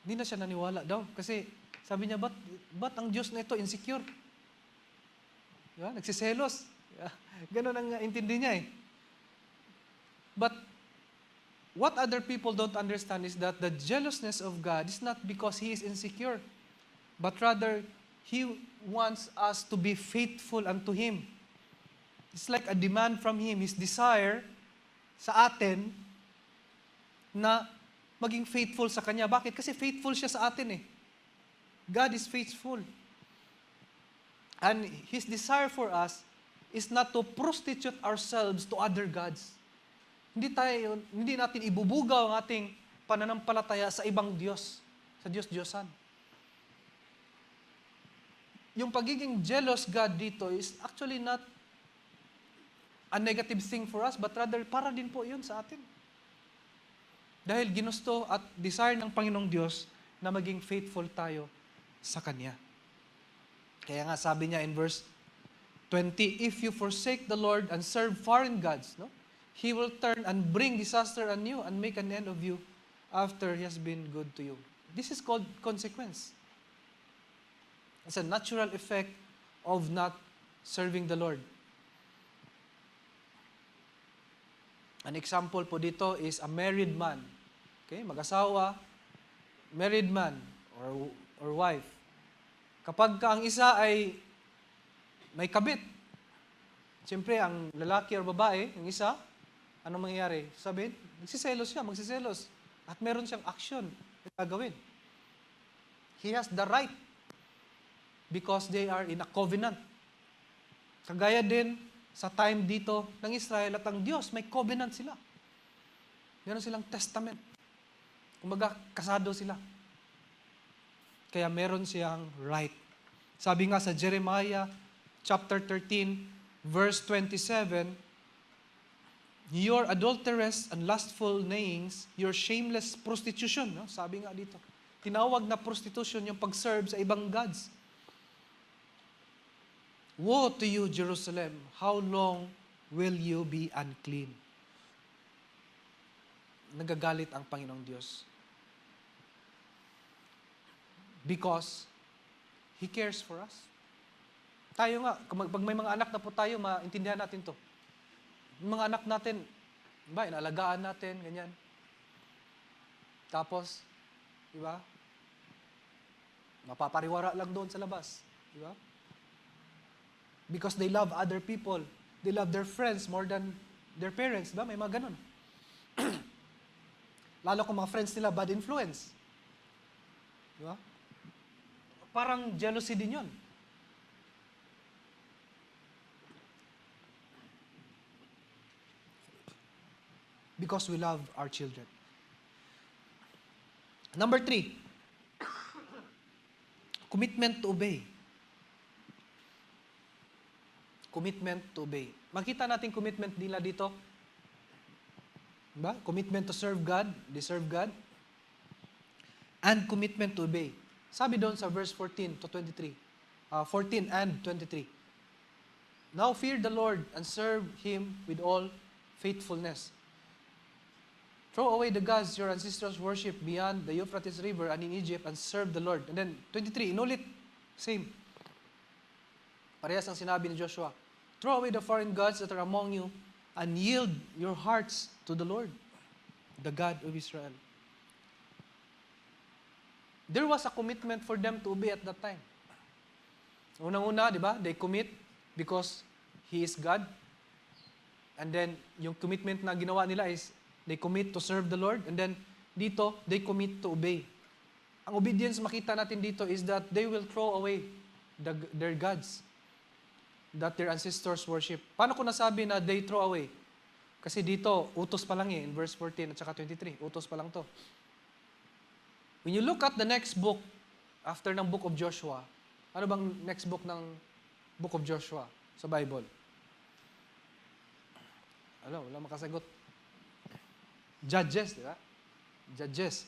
Speaker 2: hindi na siya naniwala daw. Kasi sabi niya, ba't ang Diyos na ito insecure? Diba? Nagsiselos. Ganon ang intindi niya eh. But what other people don't understand is that the jealousness of God is not because He is insecure, but rather He wants us to be faithful unto Him. It's like a demand from Him, His desire sa atin na maging faithful sa Kanya. Bakit? Kasi faithful siya sa atin eh. God is faithful. And His desire for us is not to prostitute ourselves to other gods. Hindi natin ibubugaw ang ating pananampalataya sa ibang Diyos, sa Diyos-Diyosan. Yung pagiging jealous God dito is actually not a negative thing for us, but rather para din po yun sa atin. Dahil ginusto at desire ng Panginoong Diyos na maging faithful tayo sa Kanya. Kaya nga sabi niya in verse 20, if you forsake the Lord and serve foreign gods, no, He will turn and bring disaster on you and make an end of you after He has been good to you. This is called consequence. It's a natural effect of not serving the Lord. An example po dito is a married man. Okay, mag-asawa, married man or wife. Kapag ang isa ay may kabit, siyempre ang lalaki or babae, yung isa, anong mangyayari? Sabihin, magsiselos. At meron siyang action na gagawin. He has the right because they are in a covenant. Kagaya din sa time dito ng Israel at ang Diyos, may covenant sila. Meron silang testament. Kumbaga, kasado sila. Kaya meron siyang right. Sabi nga sa Jeremiah chapter 13, verse 27, your adulterous and lustful neighings, your shameless prostitution, no? Sabi nga dito, tinawag na prostitution yung pag-serve sa ibang gods. Woe to you, Jerusalem! How long will you be unclean? Nagagalit ang Panginoong Diyos. Because He cares for us. Tayo nga, pag may mga anak na po tayo, maintindihan natin to. Yung mga anak natin, inaalagaan natin, ganyan. Tapos, di ba? Mapapariwara lang doon sa labas. Di ba? Because they love other people. They love their friends more than their parents. Di ba? May mga ganun. Lalo kung mga friends nila, bad influence. Di ba? Parang jealousy din yun. Because we love our children. Number 3, commitment to obey. Commitment to obey. Makita natin commitment nila dito. Diba? Commitment to serve God, they serve God, and commitment to obey. Sabi doon sa verse 14 to 23, 14 and 23, now fear the Lord and serve Him with all faithfulness. Throw away the gods your ancestors worship beyond the Euphrates River and in Egypt and serve the Lord. And then 23, inulit, same. Parehas ang sinabi ni Joshua. Throw away the foreign gods that are among you and yield your hearts to the Lord, the God of Israel. There was a commitment for them to obey at that time. Unang-una, di ba? They commit because He is God. And then, yung commitment na ginawa nila is they commit to serve the Lord. And then, dito, they commit to obey. Ang obedience makita natin dito is that they will throw away their gods that their ancestors worship. Paano ko nasabi na they throw away? Kasi dito, utos pa lang in verse 14 at saka 23. Utos pa lang to. When you look at the next book, after ng book of Joshua, ano bang next book ng book of Joshua sa Bible? Wala makasagot. Judges, di ba? Judges.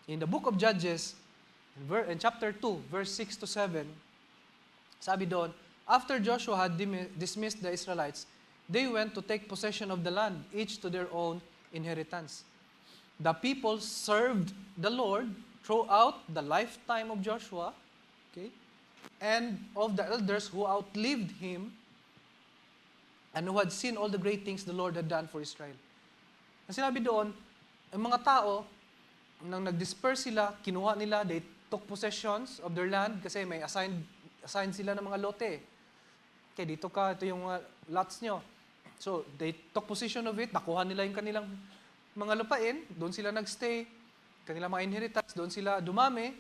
Speaker 2: In the book of Judges, in chapter 2, verse 6 to 7, sabi doon, after Joshua had dismissed the Israelites, they went to take possession of the land, each to their own inheritance. The people served the Lord throughout the lifetime of Joshua, okay, and of the elders who outlived him and who had seen all the great things the Lord had done for Israel. Ang sinabi doon, ang mga tao, nang nag-disperse sila, kinuha nila, they took possessions of their land kasi may assigned sila ng mga lote. Okay, dito ka, ito yung lots nyo. So, they took possession of it, nakuha nila yung kanilang mga lupain, doon sila nagstay, kanilang mga inheritance, doon sila dumami,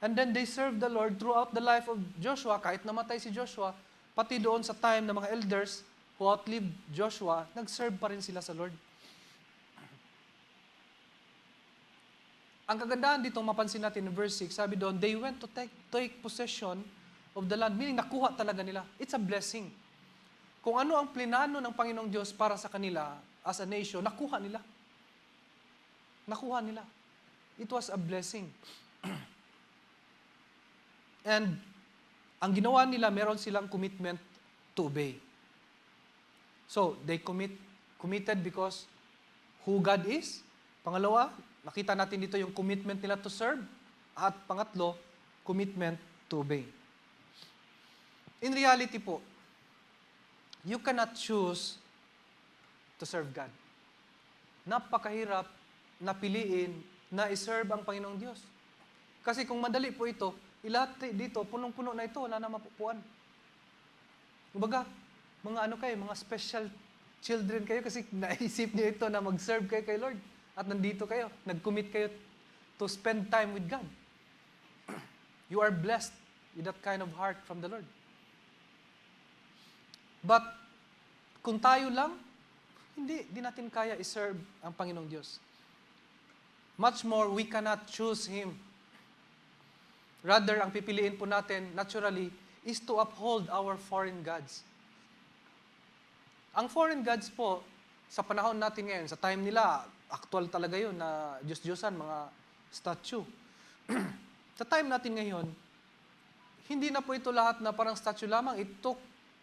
Speaker 2: and then they served the Lord throughout the life of Joshua, kahit namatay si Joshua, pati doon sa time ng mga elders who outlived Joshua, nag-serve pa rin sila sa Lord. Ang kagandahan dito, mapansin natin in verse 6, sabi doon, they went to take possession of the land, meaning nakuha talaga nila. It's a blessing. Kung ano ang plinano ng Panginoong Diyos para sa kanila as a nation, nakuha nila. Nakuha nila. It was a blessing. And ang ginawa nila, meron silang commitment to obey. So, they committed because who God is. Pangalawa, nakita natin dito yung commitment nila to serve. At pangatlo, commitment to obey. In reality po, you cannot choose to serve God. Napakahirap na piliin na iserve ang Panginoong Diyos. Kasi kung madali po ito, ilahat dito, punong-puno na ito, wala na mapupuan. Kumbaga, mga special children kayo kasi naisip niyo ito na mag-serve kayo kay Lord. At nandito kayo, nag-commit kayo to spend time with God. You are blessed with that kind of heart from the Lord. But, kung tayo lang, hindi natin kaya iserve ang Panginoong Diyos. Much more, we cannot choose Him. Rather, ang pipiliin po natin, naturally, is to uphold our foreign gods. Ang foreign gods po, sa panahon natin ngayon, sa time nila, actual talaga yun na Diyos-Diyosan, mga statue. Sa time natin ngayon, hindi na po ito lahat na parang statue lamang. It took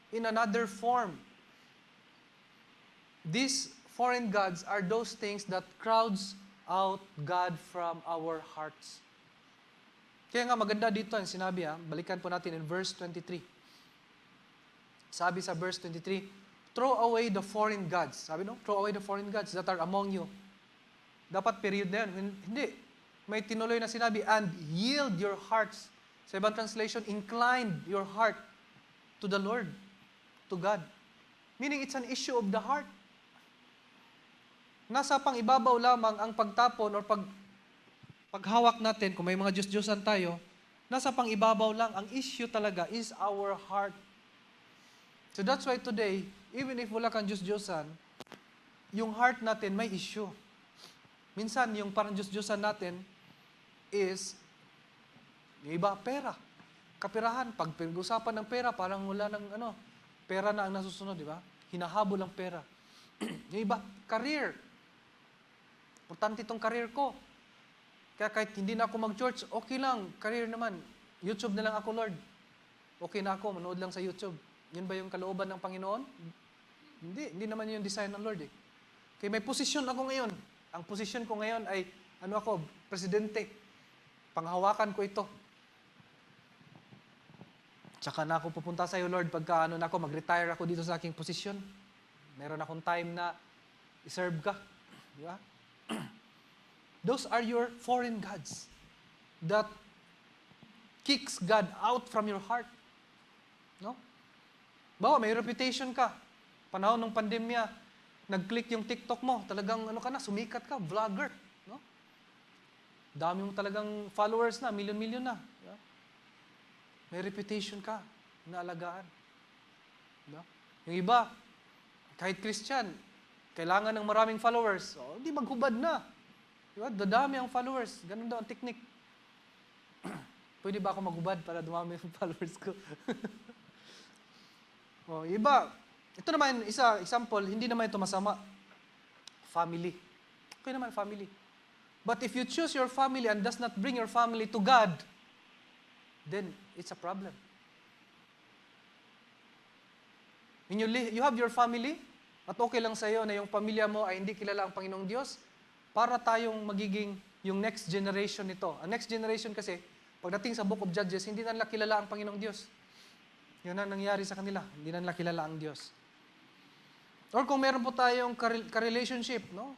Speaker 2: in another form. These foreign gods are those things that crowds out God from our hearts. Kaya nga maganda dito ang sinabi, balikan po natin in verse 23. Sabi sa verse 23, throw away the foreign gods. Sabi no? Throw away the foreign gods that are among you. Dapat period na yun. Hindi. May tinuloy na sinabi, and yield your hearts. Sa ibang translation, incline your heart to the Lord, to God. Meaning it's an issue of the heart. Nasa pang ibabaw lamang ang pagtapon or paghawak natin, kung may mga Diyos-Diyosan tayo, nasa pang ibabaw lang. Ang issue talaga is our heart. So that's why today, even if wala kang Diyos-Diyosan, yung heart natin may issue. Minsan, yung parang Diyos-Diyosan natin is, yung iba, pera. Kapirahan. Pag pinag-usapan ng pera, parang wala ng pera na ang nasusunod, di ba? Hinahabol ang pera. Yung iba, career. Importante itong career ko. Kaya kahit hindi na ako mag-church, okay lang, career naman. YouTube na lang ako, Lord. Okay na ako, manood lang sa YouTube. Yun ba yung kalooban ng Panginoon? Hindi naman yung design ng Lord eh. Kaya may posisyon ako ngayon. Ang posisyon ko ngayon ay, presidente. Panghawakan ko ito. Tsaka na ako pupunta sa iyo, Lord, pagka mag-retire ako dito sa aking posisyon. Meron akong time na i-serve ka. Di ba? Those are your foreign gods that kicks God out from your heart. No? Bawa, may reputation ka. Panahon ng pandemya, nag-click yung TikTok mo, talagang sumikat ka, vlogger. No? Dami mong talagang followers na, milyon-milyon na. Di ba? May reputation ka, inaalagaan. No? Yung iba, kahit Christian, kailangan ng maraming followers. So, hindi maghubad na. Diba? Dadami ang followers. Ganun daw ang technique. Pwede ba ako maghubad para dumami yung followers ko? Iba. Ito naman, example, hindi naman ito masama. Family. Okay naman, family. But if you choose your family and does not bring your family to God, then it's a problem. When you have your family, at okay lang sa iyo na yung pamilya mo ay hindi kilala ang Panginoong Diyos, para tayong magiging yung next generation nito. Ang next generation kasi, pagdating sa Book of Judges, hindi na nila kilala ang Panginoong Diyos. Yun ang nangyari sa kanila. Hindi na nila kilala ang Diyos. Or kung meron po tayong ka-relationship, no?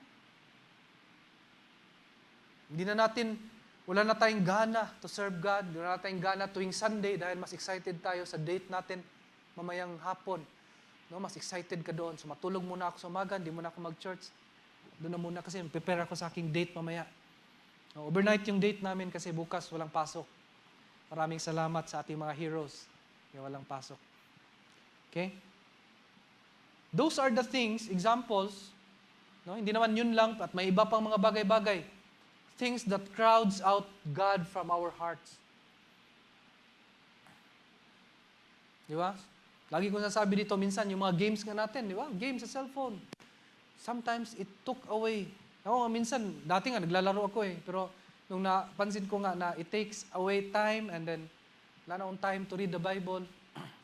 Speaker 2: Wala na tayong gana to serve God. Wala na tayong gana tuwing Sunday dahil mas excited tayo sa date natin mamayang hapon. No, mas excited ka doon. So matulog muna ako sa umaga, hindi muna ako mag-church. Doon na muna kasi prepare ako sa aking date mamaya. Overnight yung date namin kasi bukas walang pasok. Maraming salamat sa ating mga heroes. Yung walang pasok. Okay? Those are the things, examples, no? Hindi naman yun lang, at may iba pang mga bagay-bagay. Things that crowds out God from our hearts. Di ba? Lagi ko nasabi dito, minsan, yung mga games nga natin, di ba? Games sa cellphone. Sometimes, it took away. Ako minsan, dati nga, naglalaro ako eh. Pero, nung napansin ko nga na it takes away time and then, wala na akong time to read the Bible.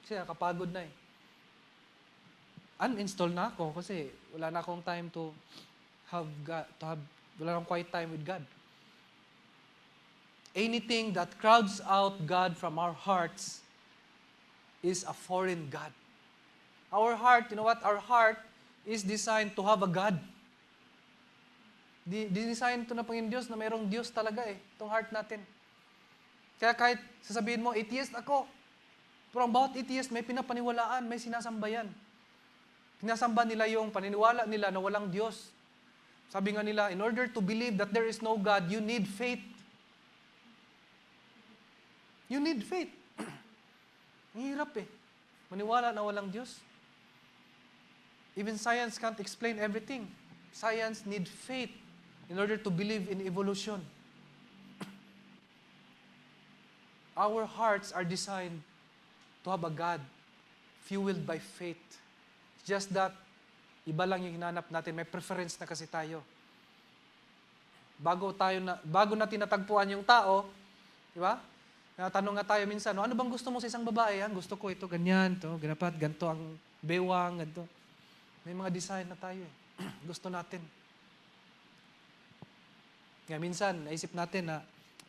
Speaker 2: Kasi nakapagod na eh. Uninstall na ako kasi wala na akong time to have wala akong quiet time with God. Anything that crowds out God from our hearts is a foreign God. Our heart, you know what? Our heart is designed to have a God. Design ito na Panginoon Diyos na mayroong Diyos talaga eh. Itong heart natin. Kaya kahit sasabihin mo, atheist ako. Pero ang bawat atheist may pinapaniwalaan, may sinasambayan. Pinasamba nila yung paniniwala nila na walang Diyos. Sabi nga nila, in order to believe that there is no God, you need faith. You need faith. Ang hirap eh. Maniwala na walang Diyos. Even science can't explain everything. Science need faith in order to believe in evolution. Our hearts are designed to have a God fueled by faith. It's just that, iba lang yung hinanap natin. May preference na kasi tayo. Bago natin natagpuan yung tao, di ba? Natanong nga tayo minsan, ano bang gusto mo sa isang babae? Gusto ko ito, ganyan, to, ganapat, ganito ang bewang, ganito. May mga design na tayo eh. Gusto natin. Kaya minsan, naisip natin na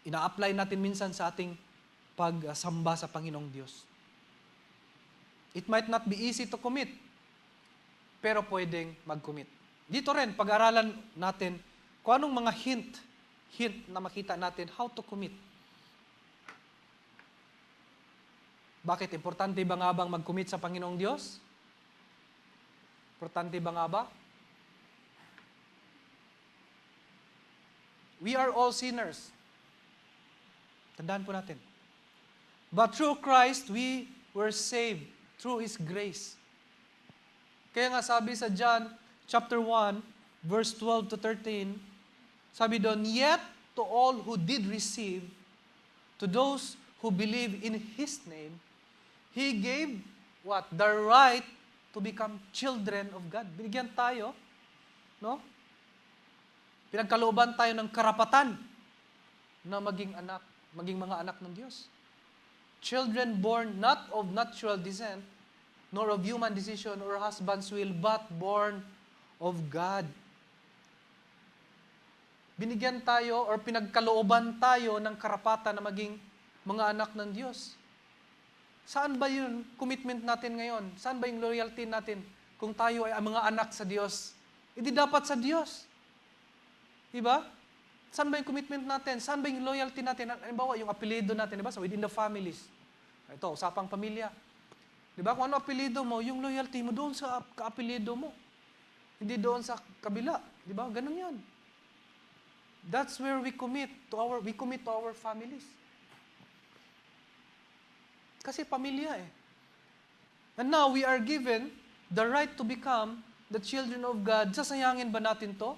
Speaker 2: ina-apply natin minsan sa ating pagsamba sa Panginoong Diyos. It might not be easy to commit, pero pwedeng mag-commit. Dito rin, pag-aralan natin kung anong mga hint na makita natin how to commit. Bakit? Importante ba nga bang mag-commit sa Panginoong Diyos? Importante ba nga ba? We are all sinners. Tandaan po natin. But through Christ, we were saved through His grace. Kaya nga sabi sa John chapter 1, verse 12 to 13, sabi doon, yet to all who did receive, to those who believe in His name, He gave what? The right to become children of God. Binigyan tayo, no? Pinagkalooban tayo ng karapatan na maging anak, maging mga anak ng Diyos. Children born not of natural descent, nor of human decision or husband's will, but born of God. Binigyan tayo or pinagkalooban tayo ng karapatan na maging mga anak ng Diyos. Saan ba yun commitment natin ngayon? Saan ba yung loyalty natin kung tayo ay mga anak sa Diyos? Hindi dapat sa Diyos. Diba? Saan ba yung commitment natin? Saan ba yung loyalty natin? Halimbawa, yung apelido natin, diba? So within the families. Ito, usapang pamilya. Diba? Kung ano apelido mo, yung loyalty mo doon sa kaapelido mo. Hindi doon sa kabila. Diba? Ganun yan. That's where we commit to our families. Kasi pamilya eh. And now, we are given the right to become the children of God. Sasayangin ba natin to?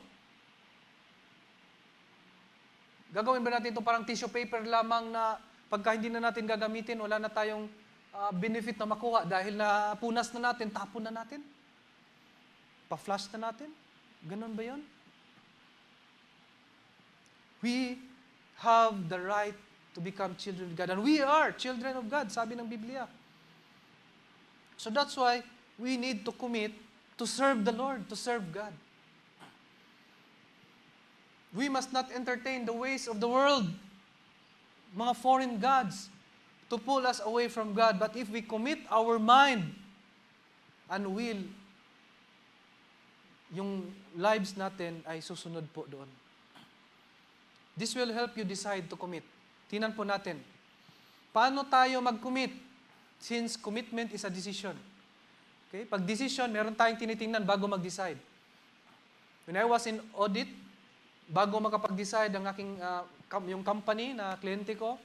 Speaker 2: Gagawin ba natin ito parang tissue paper lamang na pagka hindi na natin gagamitin, wala na tayong benefit na makuha dahil na punas na natin, tapon na natin? Pa-flush na natin? Ganon ba yun? We have the right to become children of God. And we are children of God, sabi ng Biblia. So that's why we need to commit to serve the Lord, to serve God. We must not entertain the ways of the world, mga foreign gods, to pull us away from God. But if we commit our mind and will, yung lives natin ay susunod po doon. This will help you decide to commit. Tingnan po natin. Paano tayo mag-commit? Since commitment is a decision. Okay? Pag decision, meron tayong tinitingnan bago mag-decide. When I was in audit, bago makapag-decide ang aking, yung company na kliyente ko,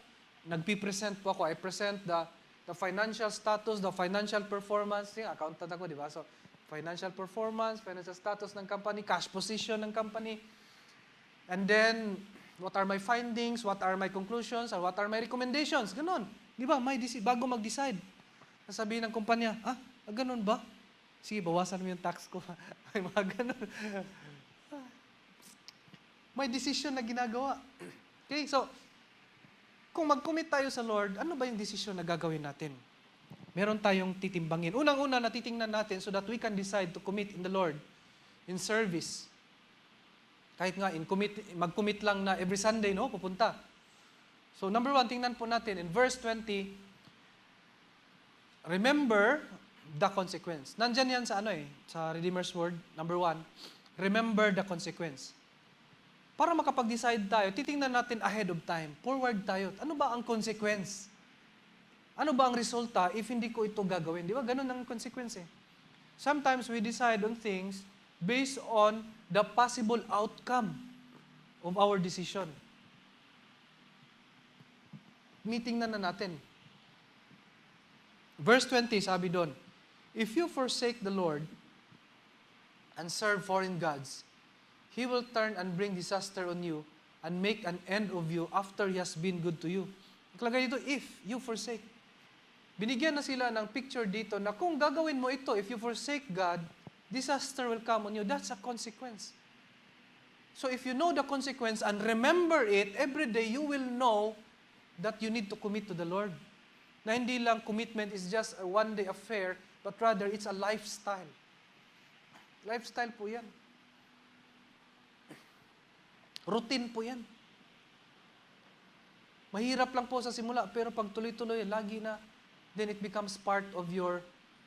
Speaker 2: nagpipresent po ako. I present the financial status, the financial performance. Yung accountant ako, di ba? So, financial performance, financial status ng company, cash position ng company. And then, what are my findings, what are my conclusions, or what are my recommendations? Ganon. Di ba? Bago mag-decide. Sasabihin ng kumpanya, ganon ba? Sige, bawasan mo yung tax ko. May mga ganon. May decision na ginagawa. Okay, so, kung mag-commit tayo sa Lord, ano ba yung decision na gagawin natin? Meron tayong titimbangin. Unang-una, natitingnan natin so that we can decide to commit in the Lord in service. Kahit nga, mag-commit lang na every Sunday, no? Pupunta. So, number 1, tingnan po natin. In verse 20, remember the consequence. Nandyan yan sa sa Redeemer's Word. Number 1, remember the consequence. Para makapag-decide tayo, titingnan natin ahead of time. Forward tayo. Ano ba ang consequence? Ano ba ang resulta if hindi ko ito gagawin? Di ba? Ganun ang consequence eh. Sometimes we decide on things based on the possible outcome of our decision. Tingnan na natin. Verse 20, sabi doon, if you forsake the Lord and serve foreign gods, He will turn and bring disaster on you and make an end of you after He has been good to you. Nakalagay dito, if you forsake. Binigyan na sila ng picture dito na kung gagawin mo ito, if you forsake God, disaster will come on you. That's a consequence. So if you know the consequence and remember it, every day you will know that you need to commit to the Lord. Na hindi lang commitment is just a one-day affair, but rather it's a lifestyle. Lifestyle po yan. Routine po yan. Mahirap lang po sa simula, pero pag tuloy-tuloy, lagi na, then it becomes part of your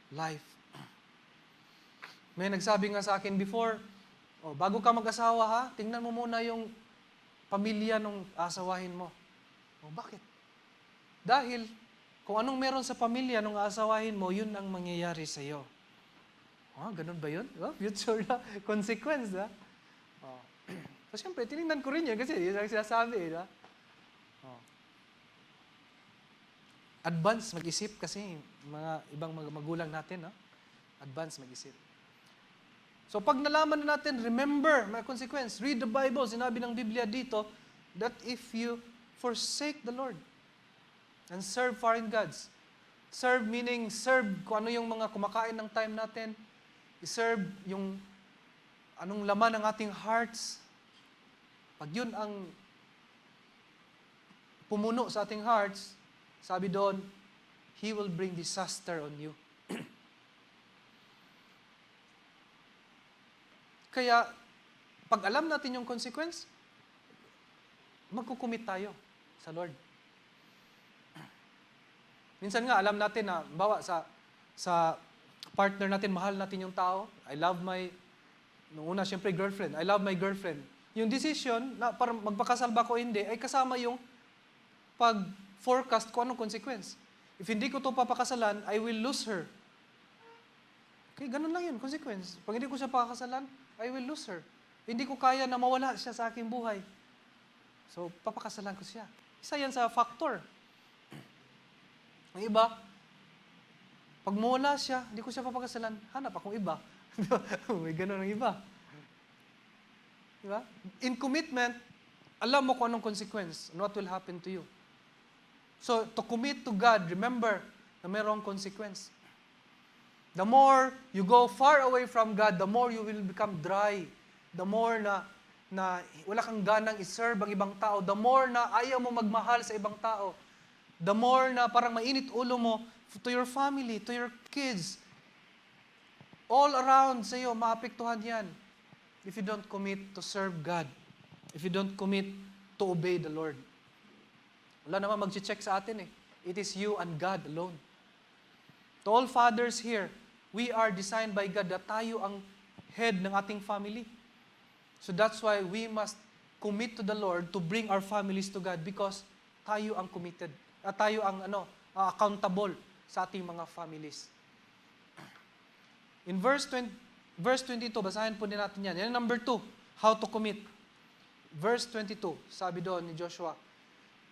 Speaker 2: life. May nagsabi nga sa akin before, bago ka mag-asawa ha, tingnan mo muna yung pamilya ng asawahin mo. Bakit? Dahil, kung anong meron sa pamilya ng asawahin mo, yun ang mangyayari sa iyo. Ganun ba yun? Future na consequence, ha? So, siyempre, tinignan ko rin yun kasi yun ang sinasabi, ha? Advance mag-isip kasi mga ibang magulang natin, no? Advance mag-isip. So pag nalaman na natin, remember, may consequence. Read the Bible. Sinabi ng Biblia dito that if you forsake the Lord and serve foreign gods, serve meaning serve kung ano yung mga kumakain ng time natin, serve yung anong laman ng ating hearts, Pag yun ang pumuno sa ating hearts, sabi doon, He will bring disaster on you. Kaya, pag alam natin yung consequence, magkukumit tayo sa Lord. Minsan nga, alam natin na, bawa sa partner natin, mahal natin yung tao. Nung una, syempre, girlfriend. I love my girlfriend. Yung decision na para magpakasal ba ko hindi, ay kasama yung pag-forecast ko anong consequence. If hindi ko ito papakasalan, I will lose her. Okay, ganun lang yun, consequence. Pag hindi ko siya pakakasalan, I will lose her. Hindi ko kaya na mawala siya sa aking buhay. So, papakasalan ko siya. Isa yan sa factor. Ang iba, pag mawala siya, hindi ko siya papakasalan, hanap akong iba. May ganun ang iba. Diba? In commitment, alam mo kung anong consequence and what will happen to you. So, to commit to God, remember na mayroong consequence. The more you go far away from God, the more you will become dry. The more na wala kang ganang iserve ang ibang tao. The more na ayaw mo magmahal sa ibang tao. The more na parang mainit ulo mo to your family, to your kids. All around sa iyo, maapektuhan yan. If you don't commit to serve God. If you don't commit to obey the Lord. Wala naman mag-check sa atin eh. It is you and God alone. To all fathers here, we are designed by God na tayo ang head ng ating family. So that's why we must commit to the Lord to bring our families to God because tayo ang committed. Tayo ang accountable sa ating mga families. In verse 22, basahin po din natin yan. Yan number 2, how to commit. Verse 22, sabi doon ni Joshua,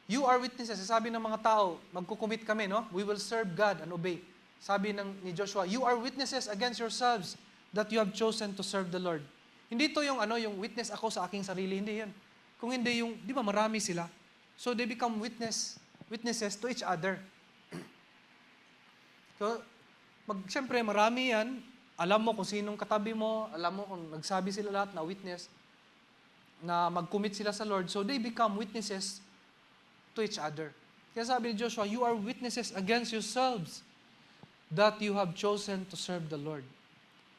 Speaker 2: you are witnesses. Sabi ng mga tao, magkukumit kami, no? We will serve God and obey. Sabi ni Joshua, you are witnesses against yourselves that you have chosen to serve the Lord. Hindi to yung witness ako sa aking sarili, hindi yan. Kung hindi yung, di ba marami sila? So they become witnesses to each other. So, siyempre marami yan, alam mo kung sinong katabi mo, alam mo kung nagsabi sila lahat na witness, na mag-commit sila sa Lord, so they become witnesses to each other. Kaya sabi ni Joshua, you are witnesses against yourselves that you have chosen to serve the Lord.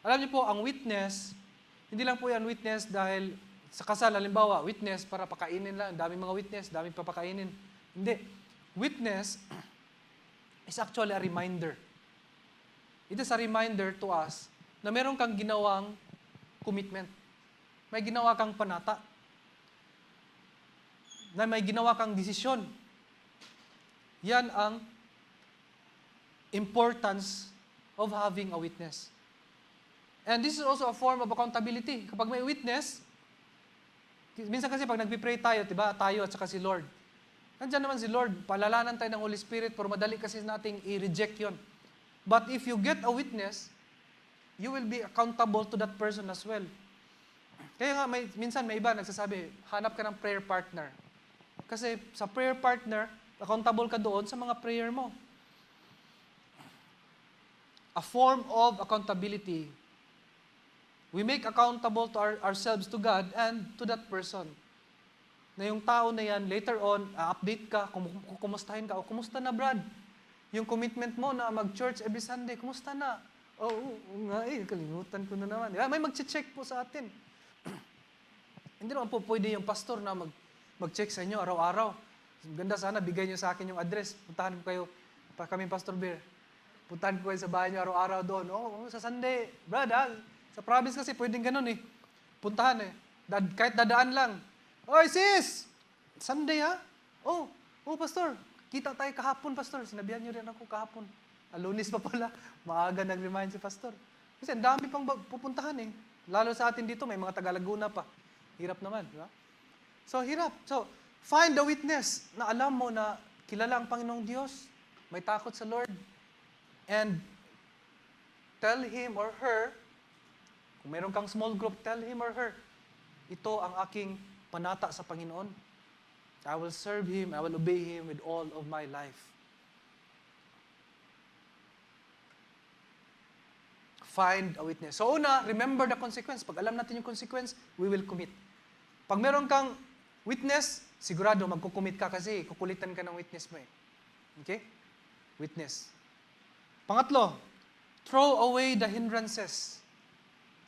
Speaker 2: Alam niyo po, ang witness, hindi lang po yan witness dahil sa kasal, halimbawa, witness para pakainin lang, daming mga witness, daming papakainin. Hindi. Witness is actually a reminder. It is a reminder to us na meron kang ginawang commitment. May ginawa kang panata. Na may ginawa kang desisyon. Yan ang importance of having a witness. And this is also a form of accountability. Kapag may witness, minsan kasi pag nagpipray tayo, diba, tayo at saka si Lord. Nandiyan naman si Lord, palalanan tayo ng Holy Spirit, pero madali kasi nating i-reject yon. But if you get a witness, you will be accountable to that person as well. Kaya nga, minsan may iba nagsasabi, hanap ka ng prayer partner. Kasi sa prayer partner, accountable ka doon sa mga prayer mo. A form of accountability. We make accountable to ourselves to God and to that person. Na yung tao na yan, later on, update ka, kumustahin ka, o kumusta na Brad? Yung commitment mo na mag-church every Sunday, kumusta na? Oo nga kalimutan ko na naman. May mag-check po sa atin. Hindi naman po pwede yung pastor na mag-check sa inyo araw-araw. Ganda sana, bigay niyo sa akin yung address. Puntahan ko kayo, kami Pastor Bear. Puntahan ko kayo sa bahay niyo araw-araw doon. Sa Sunday. Brad, sa province kasi pwedeng ganun eh. Puntahan eh. Kahit dadaan lang. Oy sis! Sunday ha? Pastor. Kita tayo kahapon, Pastor. Sinabihan niyo rin ako kahapon. Lunes pa pala. Maaga nag-remind si Pastor. Kasi ang dami pang pupuntahan eh. Lalo sa atin dito, may mga taga-Laguna pa. Hirap naman, di ba? So, hirap. So, find a witness na alam mo na kilala ang Panginoong Diyos, may takot sa Lord, and tell him or her, kung meron kang small group, tell him or her, ito ang aking panata sa Panginoon. I will serve Him, I will obey Him with all of my life. Find a witness. So una, remember the consequence. Pag alam natin yung consequence, we will commit. Pag meron kang
Speaker 3: Witness, sigurado magkukumit ka kasi kukulitan ka ng witness mo eh. Okay? Witness. Pangatlo, throw away the hindrances.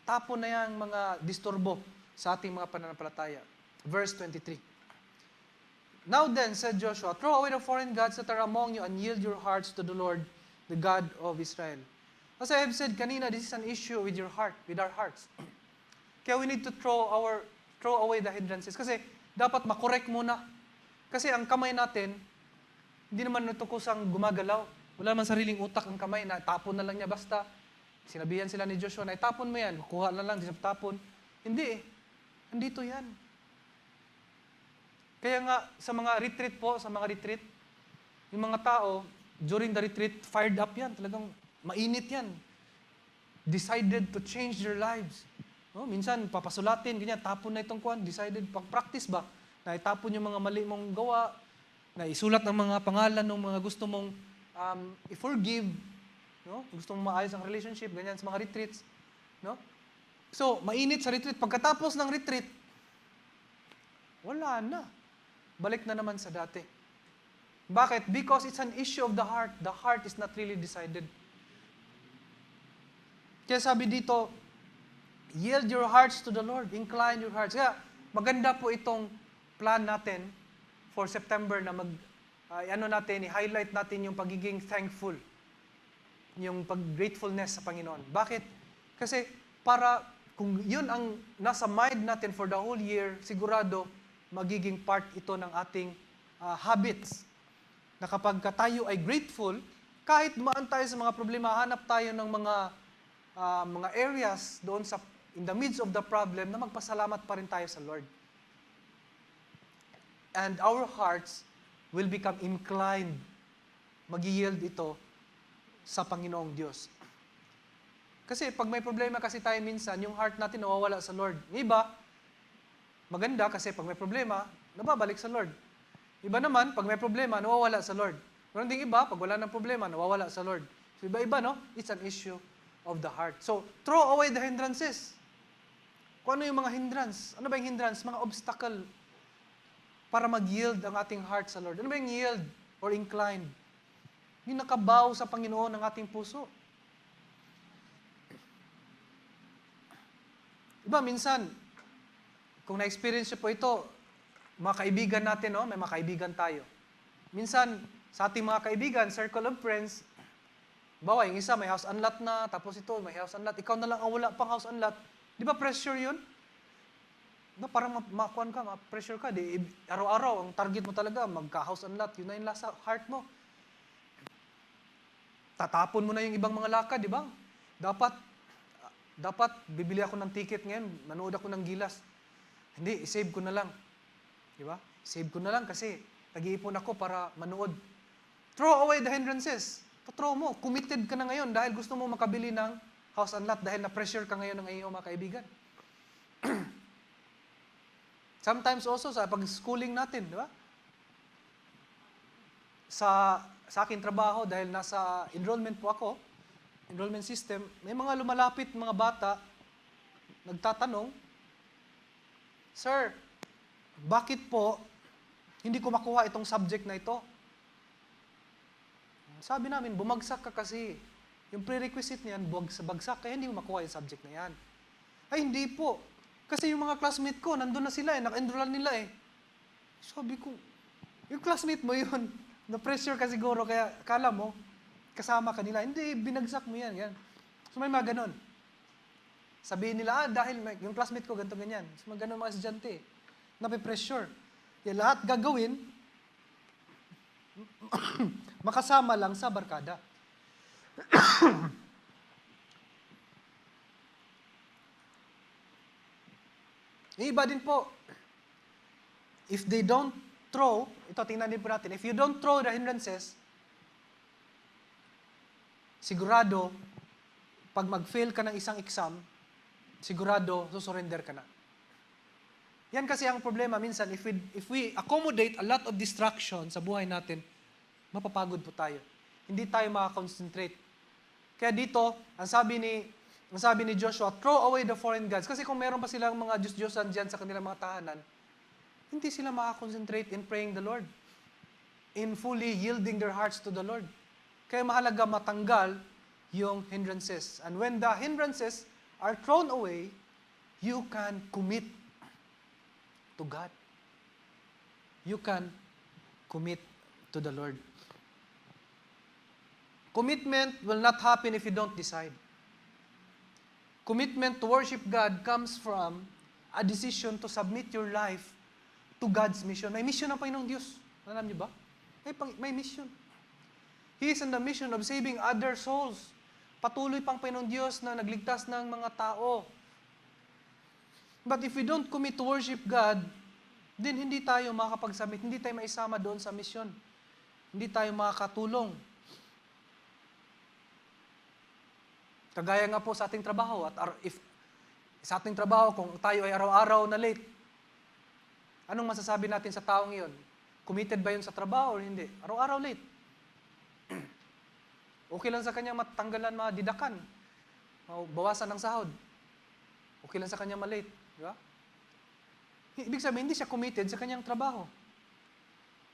Speaker 3: Tapon na yan mga disturbo sa ating mga pananampalataya. Verse 23. Now then, said Joshua, throw away the foreign gods that are among you and yield your hearts to the Lord, the God of Israel. As I have said kanina, this is an issue with your heart, with our hearts. Kaya we need to throw away the hindrances. Kasi dapat makorek muna. Kasi ang kamay natin, hindi naman ito kusang gumagalaw. Wala naman sariling utak ang kamay na tapon na lang niya basta. Sinabihan sila ni Joshua na itapon mo yan, kukuha na lang, di sa tapon. Hindi eh. Andito yan. Kaya nga, sa mga retreat, yung mga tao, during the retreat, fired up yan. Talagang mainit yan. Decided to change their lives. No? Minsan, papasulatin, ganyan, tapon na itong kwan. Decided, pag-practice ba? Na itapon yung mga mali mong gawa, na isulat ng mga pangalan ng mga gusto mong i-forgive, no? Gusto mong maayos ang relationship, ganyan sa mga retreats. No? So, mainit sa retreat. Pagkatapos ng retreat, wala na. Balik na naman sa dati. Bakit? Because it's an issue of the heart. The heart is not really decided. Kaya sabi dito, yield your hearts to the Lord. Incline your hearts. Kaya maganda po itong plan natin for September na i-highlight natin yung pagiging thankful. Yung pag-gratefulness sa Panginoon. Bakit? Kasi para kung yun ang nasa mind natin for the whole year, sigurado magiging part ito ng ating habits. Na kapag tayo ay grateful, kahit dumaan tayo sa mga problema, hanap tayo ng mga areas doon in the midst of the problem na magpasalamat pa rin tayo sa Lord. And our hearts will become inclined. Mag-yield ito sa Panginoong Diyos. Kasi pag may problema kasi tayo minsan, yung heart natin nawawala sa Lord. Yung iba, maganda kasi pag may problema, nababalik sa Lord. Iba naman, pag may problema, nawawala sa Lord. Meron ding iba, pag wala ng problema, nawawala sa Lord. So iba-iba, no? It's an issue of the heart. So, throw away the hindrances. Kung ano yung mga hindrance? Ano ba yung hindrance? Mga obstacle para mag-yield ang ating heart sa Lord. Ano ba yung yield or inclined? Yung nakabaw sa Panginoon ng ating puso. Iba, minsan, kung na-experience nyo po ito, mga kaibigan natin, no? May mga kaibigan tayo. Minsan, sa ating mga kaibigan, circle of friends, bawa, yung isa may house and lot na, tapos ito may house and lot, ikaw na lang ang wala pang house and lot. Di ba pressure yun? No, parang makuhan ka, ma-pressure ka. Di, araw-araw, ang target mo talaga, magka-house and lot, yun na yung nasa heart mo. Tatapon mo na yung ibang mga lakad, di ba? Dapat bibili ako ng ticket ngayon, manood ako ng Gilas. Hindi, i-save ko na lang. Di ba? Save ko na lang kasi nag-iipon ako para manood. Throw away the hindrances. Throw mo. Committed ka na ngayon dahil gusto mo makabili ng house and lot dahil na-pressure ka ngayon ng iyong mga kaibigan. Sometimes also sa pag-schooling natin, di ba? Sa aking trabaho, dahil nasa enrollment po ako, enrollment system, may mga lumalapit mga bata, nagtatanong, Sir, bakit po hindi ko makuha itong subject na ito? Sabi namin, bumagsak ka kasi. Yung prerequisite niyan, bagsak, kaya hindi mo makuha yung subject na yan. Ay, hindi po. Kasi yung mga classmate ko, nandun na sila naka-enrollan nila Sabi ko, yung classmate mo yun, na-pressure ka siguro, kaya kala mo, kasama ka nila. Hindi, binagsak mo yan. So may mga ganun. Sabihin nila, dahil yung classmate ko, ganito ganyan. So mga ganun mga estudyante, nape-pressure. Kaya lahat gagawin, makasama lang sa barkada. Iba din po, if they don't throw, ito tingnan din po natin, if you don't throw the hindrances, sigurado, pag mag-fail ka ng isang exam, sigurado, susurrender ka na. Yan kasi ang problema minsan, if we accommodate a lot of distraction sa buhay natin, mapapagod po tayo. Hindi tayo makakonsentrate. Kaya dito, ang sabi ni Joshua, throw away the foreign gods. Kasi kung meron pa silang mga Diyos-Diyosan dyan sa kanilang mga tahanan, hindi sila makakonsentrate in praying the Lord, in fully yielding their hearts to the Lord. Kaya mahalaga matanggal yung hindrances. And when the hindrances are thrown away, you can commit to God. You can commit to the Lord. Commitment will not happen if you don't decide. Commitment to worship God comes from a decision to submit your life to God's mission. May mission ang Panginoong Diyos. Alam niyo ba? May mission. He is on the mission of saving other souls. Patuloy pang Panginoong Diyos na nagligtas ng mga tao. But if we don't commit to worship God, then hindi tayo makakapag-submit, hindi tayo maisama doon sa mission. Hindi tayo makakatulong. Kagaya nga po sa ating trabaho, at if sa ating trabaho, kung tayo ay araw-araw na late, anong masasabi natin sa taong iyon? Committed ba yun sa trabaho o hindi? Araw-araw late. Okay lang sa kanya matanggalan, madidakan, bawasan ng sahod. Okay lang sa kanya malate. Di ba? Ibig sabihin, hindi siya committed sa kanyang trabaho.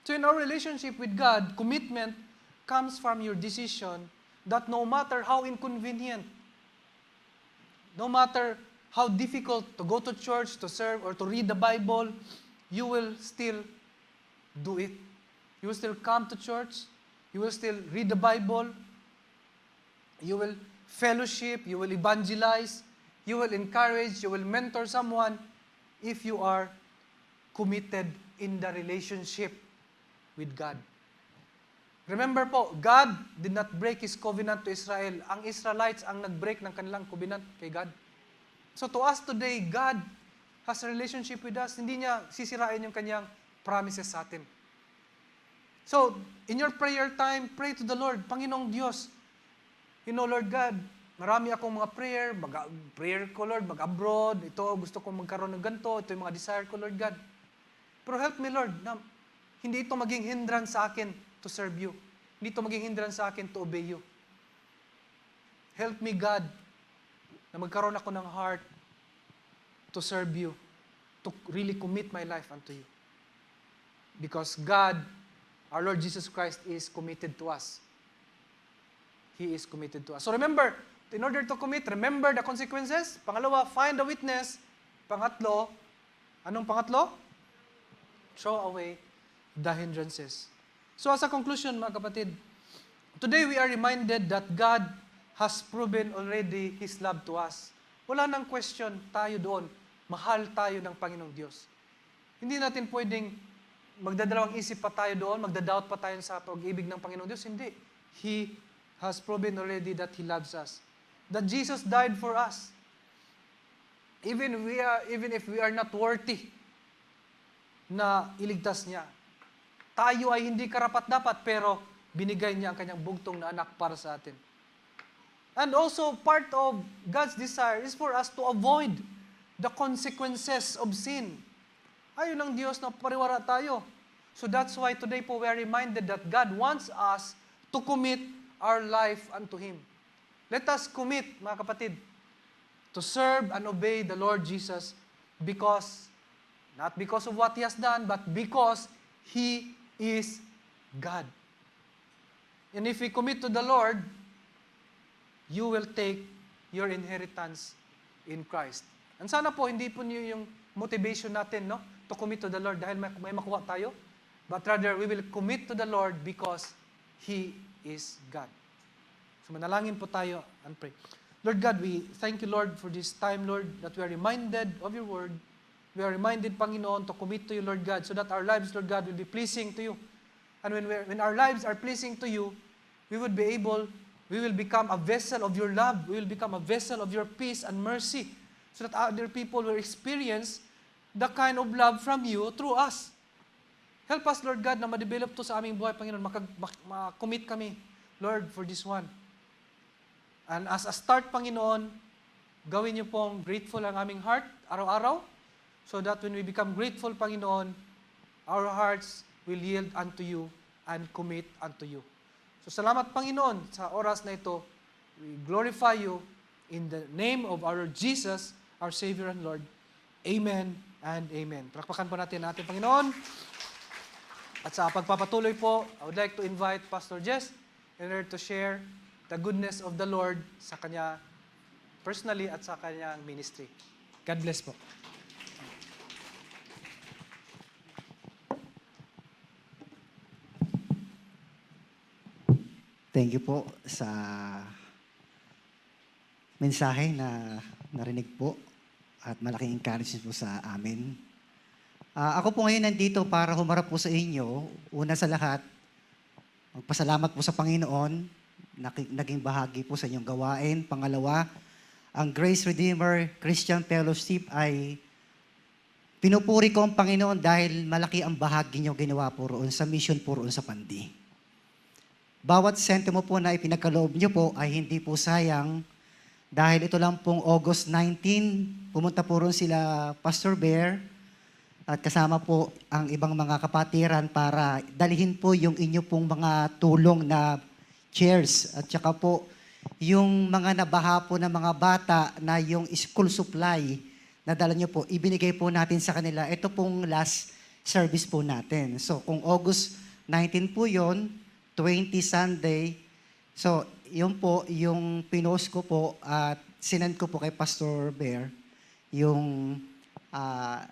Speaker 3: So in our relationship with God, commitment comes from your decision that no matter how inconvenient, no matter how difficult to go to church, to serve, or to read the Bible, you will still do it. You will still come to church. You will still read the Bible. You will fellowship. You will evangelize. You will encourage. You will mentor someone if you are committed in the relationship with God. Remember po, God did not break His covenant to Israel. Ang Israelites ang nag-break ng kanilang covenant kay God. So to us today, God has a relationship with us. Hindi niya sisirain yung kanyang promises sa atin. So, in your prayer time, pray to the Lord. Panginoong Diyos, you know, Lord God, marami akong mga prayer ko, Lord, mag-abroad, ito, gusto kong magkaroon ng ganito, ito yung mga desire ko, Lord God. Pero help me, Lord, na hindi ito maging hindrance sa akin to serve you. Hindi ito maging hindrance sa akin to obey you. Help me, God, na magkaroon ako ng heart to serve you, to really commit my life unto you. Because God, our Lord Jesus Christ, is committed to us. He is committed to us. So remember, in order to commit, remember the consequences. Pangalawa, find a witness. Pangatlo, anong pangatlo? Throw away the hindrances. So as a conclusion, mga kapatid, today we are reminded that God has proven already His love to us. Wala nang question tayo doon. Mahal tayo ng Panginoong Diyos. Hindi natin pwedeng magdadalawang isip pa tayo doon, magdadoubt pa tayo sa pag-ibig ng Panginoong Diyos. Hindi. He has proven already that He loves us. That Jesus died for us. Even if we are not worthy na iligtas niya. Tayo ay hindi karapat-dapat, pero binigay niya ang kanyang bugtong na anak para sa atin. And also, part of God's desire is for us to avoid the consequences of sin. Ayaw ng Diyos na pariwara tayo. So that's why today po we are reminded that God wants us to commit our life unto Him. Let us commit, mga kapatid, to serve and obey the Lord Jesus not because of what He has done, but because He is God. And if we commit to the Lord, you will take your inheritance in Christ. And sana po, hindi po niyo yung motivation natin, no, to commit to the Lord dahil may makuha tayo, but rather, we will commit to the Lord because He is God. So manalangin po tayo and pray. Lord God, we thank you, Lord, for this time, Lord, that we are reminded of your word. We are reminded, Panginoon, to commit to you, Lord God, so that our lives, Lord God, will be pleasing to you. And when our lives are pleasing to you, we will become a vessel of your love. We will become a vessel of your peace and mercy, so that other people will experience the kind of love from you through us. Help us, Lord God, na ma-develop to sa aming buhay, Panginoon. Ma-commit kami, Lord, for this one. And as a start, Panginoon, gawin niyo pong grateful ang aming heart, araw-araw, so that when we become grateful, Panginoon, our hearts will yield unto you and commit unto you. So salamat, Panginoon, sa oras na ito. We glorify you in the name of our Lord Jesus, our Savior and Lord. Amen and amen. Palakpakan po natin ang ating Panginoon. At sa pagpapatuloy po, I would like to invite Pastor Jess in order to share the goodness of the Lord sa kanya personally at sa kanyang ministry. God bless po.
Speaker 4: Thank you po sa mensahe na narinig po at malaking encouragement po sa amin. Ako po ngayon nandito para humarap po sa inyo. Una sa lahat, magpasalamat po sa Panginoon, naging bahagi po sa inyong gawain. Pangalawa, ang Grace Redeemer Christian Fellowship ay pinupuri ko ang Panginoon dahil malaki ang bahagi niyo ginawa po roon sa mission po roon sa Pandi. Bawat sentimo po na ipinagkaloob niyo po ay hindi po sayang dahil ito lang pong August 19, pumunta po roon sila Pastor Bear at kasama po ang ibang mga kapatiran para dalihin po yung inyo pong mga tulong na chairs at saka po yung mga nabaha po ng mga bata na yung school supply na dala niyo po, ibinigay po natin sa kanila. Ito pong last service po natin. So kung August 19 po yon 20 Sunday. So, yun po, yung pinost ko po at sinend ko po kay Pastor Bear yung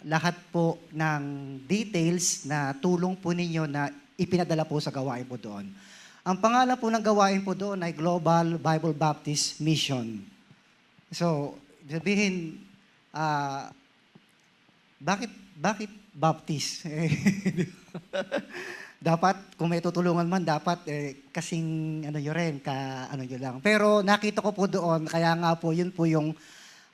Speaker 4: lahat po ng details na tulong po ninyo na ipinadala po sa gawain po doon. Ang pangalan po ng gawain po doon ay Global Bible Baptist Mission. So, sabihin, bakit Baptist? Dapat, kung may tutulungan man, dapat kasing ano nyo rin, ano nyo lang. Pero nakita ko po doon, kaya nga po, yun po yung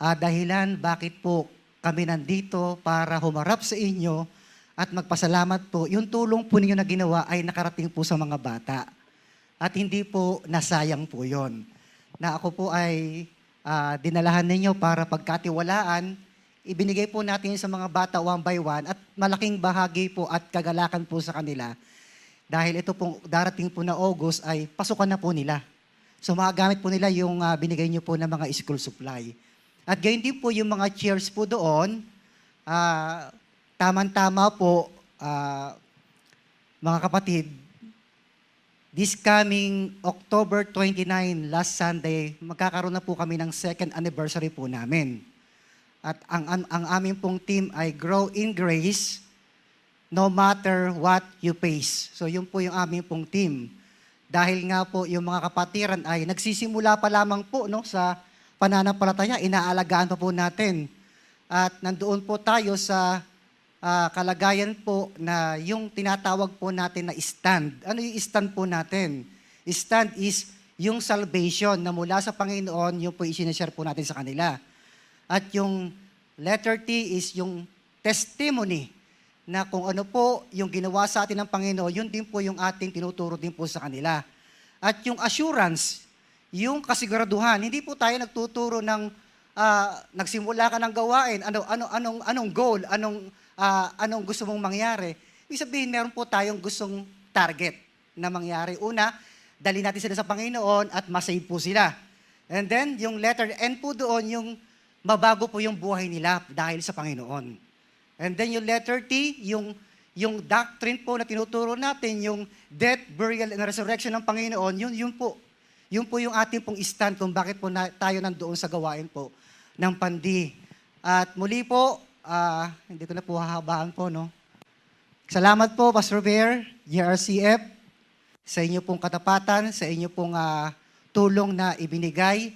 Speaker 4: dahilan bakit po kami nandito para humarap sa inyo at magpasalamat po. Yung tulong po ninyo na ginawa ay nakarating po sa mga bata. At hindi po nasayang po yon. Na ako po ay dinalahan ninyo para pagkatiwalaan, ibinigay po natin sa mga bata one by one at malaking bahagi po at kagalakan po sa kanila. Dahil ito pong darating po na August ay pasukan na po nila. So magagamit po nila yung binigay nyo po ng mga school supply. At gayon din po yung mga chairs po doon, tama-tama po, mga kapatid, this coming October 29, last Sunday, magkakaroon na po kami ng second anniversary po namin. At ang aming pong team ay Grow in Grace, no matter what you face. So yun po yung aming pong team. Dahil nga po yung mga kapatiran ay nagsisimula pa lamang po no, sa pananampalataya, inaalagaan pa po natin. At nandoon po tayo sa kalagayan po na yung tinatawag po natin na stand. Ano yung stand po natin? Stand is yung salvation na mula sa Panginoon, yung po isinashare po natin sa kanila. At yung letter T is yung testimony na kung ano po yung ginawa sa atin ng Panginoon, yun din po yung ating tinuturo din po sa kanila. At yung assurance, yung kasiguraduhan, hindi po tayo nagtuturo ng nagsimula ka ng gawain, anong goal, anong gusto mong mangyari. Ibig sabihin, meron po tayong gustong target na mangyari. Una, dali natin sila sa Panginoon at masave po sila. And then, yung letter N po doon, yung mabago po yung buhay nila dahil sa Panginoon. And then yung letter T, yung doctrine po na tinuturo natin, yung death, burial, and resurrection ng Panginoon, yun po yung ating pong stand kung bakit po tayo nandoon sa gawain po ng Pandi. At muli po, hindi ko na po hahabaan po, no? Salamat po, Pastor Bear, GRCF, sa inyo pong katapatan, sa inyo pong tulong na ibinigay.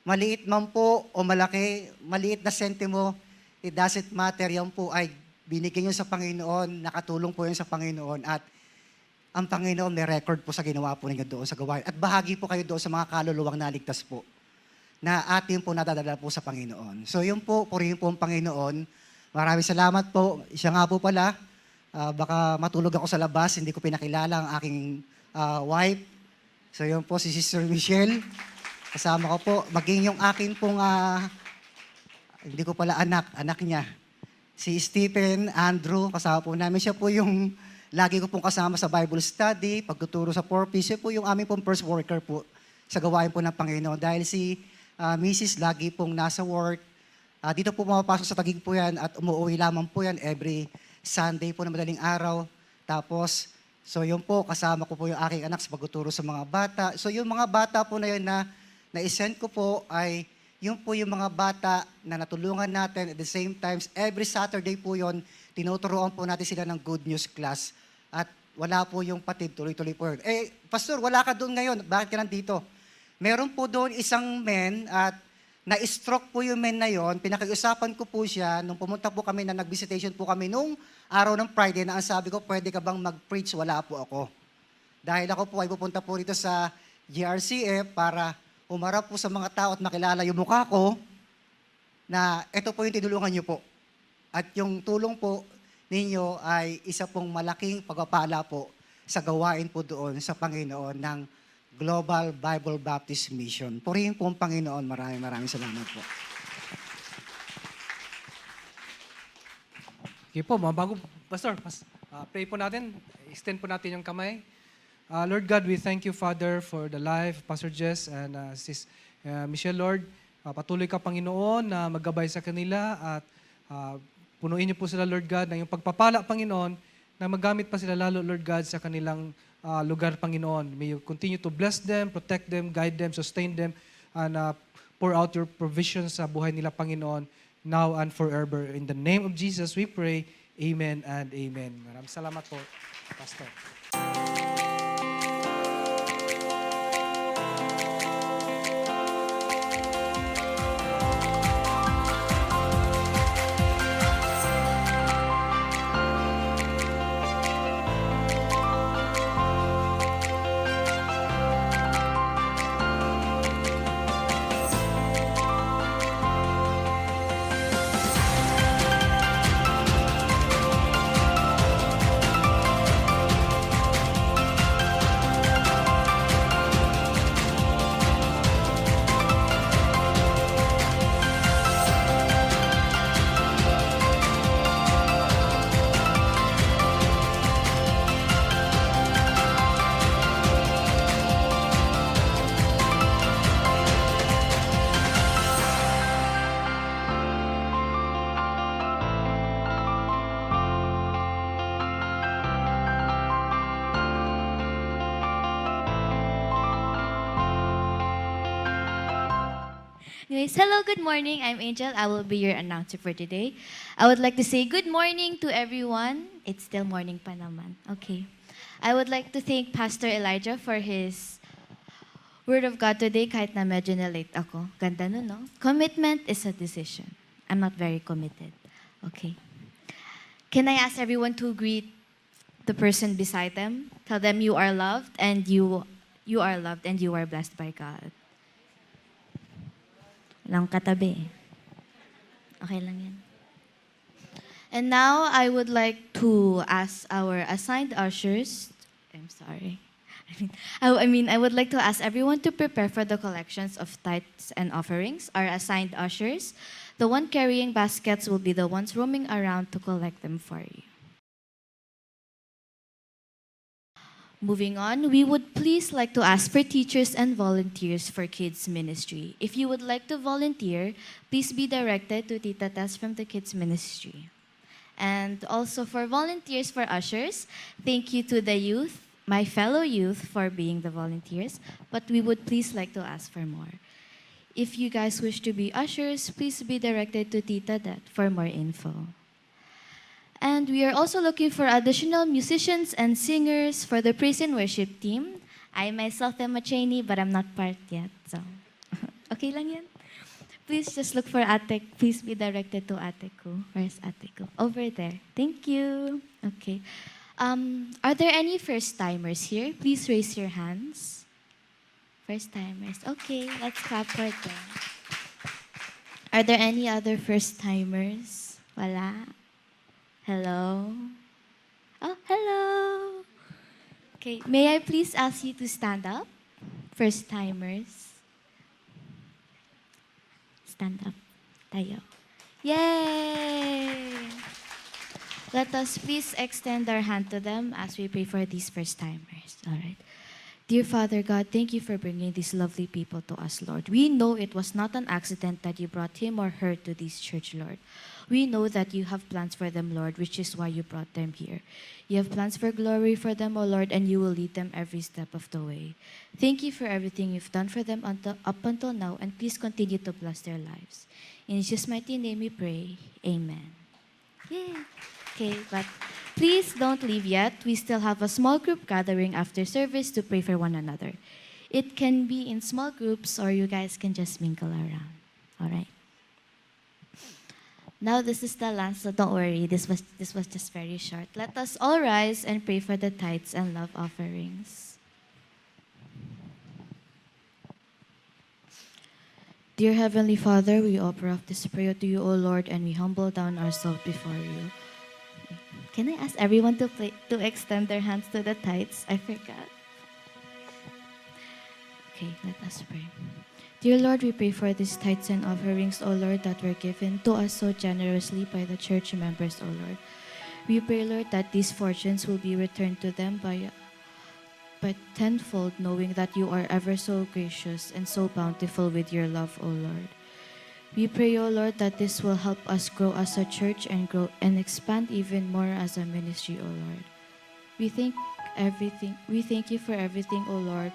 Speaker 4: Maliit man po o malaki, maliit na sentimo, it doesn't matter, yan po ay binigyan nyo sa Panginoon, nakatulong po yan sa Panginoon, at ang Panginoon may record po sa ginawa po ninyo doon sa gawain. At bahagi po kayo doon sa mga kaluluwang naligtas po, na atin po nadadala po sa Panginoon. So yun po, purihin po ang Panginoon. Maraming salamat po. Siya nga po pala, baka matulog ako sa labas, hindi ko pinakilala ang aking wife. So yun po si Sister Michelle. Kasama ko po, maging yung akin pong hindi ko pala anak niya. Si Stephen, Andrew, kasama po namin. Siya po yung lagi ko pong kasama sa Bible study, pagtuturo sa purpose. Siya po yung aming pong first worker po sa gawain po ng Panginoon. Dahil si Mrs. lagi pong nasa work Dito po pumapasok sa Taguig po yan at umuwi lamang po yan every Sunday po na madaling araw. Tapos, so yun po, kasama ko po yung aking anak sa pagtuturo sa mga bata. So yung mga bata po na yun na na-send ko po ay yun po yung mga bata na natulungan natin. At the same times, every Saturday po yun, tinuturuan po natin sila ng good news class. At wala po yung patid, tuloy-tuloy po yun. Pastor, wala ka doon ngayon. Bakit ka nandito? Meron po doon isang men at na-stroke po yung men na yon. Pinakiusapan ko po siya nung pumunta po kami na nag-visitation po kami nung araw ng Friday na ang sabi ko, pwede ka bang mag-preach? Wala po ako. Dahil ako po ay pupunta po rito sa GRCF para umarap po sa mga tao at makilala yung mukha ko na ito po yung tinulungan niyo po. At yung tulong po ninyo ay isa pong malaking pagpapala po sa gawain po doon sa Panginoon ng Global Bible Baptist Mission. Purihin po ang Panginoon. Maraming salamat po.
Speaker 2: Okay po, mga bago, Pastor, pray po natin. Extend po natin yung kamay. Lord God, we thank you, Father, for the life of Pastor Jess and Sis Michelle, Lord. Patuloy ka, Panginoon, na maggabay sa kanila at punuin niyo po sila, Lord God, na yung pagpapala, Panginoon, na magamit pa sila lalo, Lord God, sa kanilang lugar, Panginoon. May you continue to bless them, protect them, guide them, sustain them, and pour out your provisions sa buhay nila, Panginoon, now and forever. In the name of Jesus, we pray. Amen and amen. Maraming salamat po, Pastor.
Speaker 5: Anyways, hello, good morning. I'm Angel. I will be your announcer for today. I would like to say good morning to everyone. It's still morning pa naman. Okay. I would like to thank Pastor Elijah for his word of God today kahit na medyo na-late ako. Ganda nun, no? Commitment is a decision. I'm not very committed. Okay. Can I ask everyone to greet the person beside them? Tell them you are loved and you are loved and you are blessed by God. Lang katabi. Okay lang yan. And now, I would like to ask our assigned ushers, I'm sorry. I would like to ask everyone to prepare for the collections of tithes and offerings. Our assigned ushers, the one carrying baskets will be the ones roaming around to collect them for you. Moving on, we would please like to ask for teachers and volunteers for kids ministry. If you would like to volunteer, please be directed to Tita Tess from the kids ministry. And also for volunteers for ushers, thank you to the youth, my fellow youth, for being the volunteers, but we would please like to ask for more. If you guys wish to be ushers, please be directed to Tita Det for more info. And we are also looking for additional musicians and singers for the praise and worship team. I myself am a trainee, but I'm not part yet, so okay lang yan. Please just look for Ate. Please be directed to Ate Ko. Where's Ate Ko? Over there. Thank you. Okay. Are there any first-timers here? Please raise your hands. First-timers. Okay, let's clap for them. Are there any other first-timers? Wala. Hello? Oh, hello! Okay, may I please ask you to stand up? First-timers. Stand up. Tayo. Yay! Let us please extend our hand to them as we pray for these first-timers. All right. Dear Father God, thank you for bringing these lovely people to us, Lord. We know it was not an accident that you brought him or her to this church, Lord. We know that you have plans for them, Lord, which is why you brought them here. You have plans for glory for them, O Lord, and you will lead them every step of the way. Thank you for everything you've done for them up until now, and please continue to bless their lives. In Jesus' mighty name we pray. Amen. Yay. Okay, but please don't leave yet. We still have a small group gathering after service to pray for one another. It can be in small groups or you guys can just mingle around. All right? Now this is the last, so don't worry. This was just very short. Let us all rise and pray for the tithes and love offerings. Dear Heavenly Father, we offer up this prayer to you, O Lord, and we humble down ourselves before you. Can I ask everyone to extend their hands to the tithes? I forgot. Okay, let us pray. Dear Lord, we pray for these tithes and offerings, O Lord, that were given to us so generously by the church members, O Lord. We pray, Lord, that these fortunes will be returned to them by tenfold, knowing that you are ever so gracious and so bountiful with your love, O Lord. We pray, O Lord, that this will help us grow as a church and grow and expand even more as a ministry, O Lord. We thank you for everything, O Lord,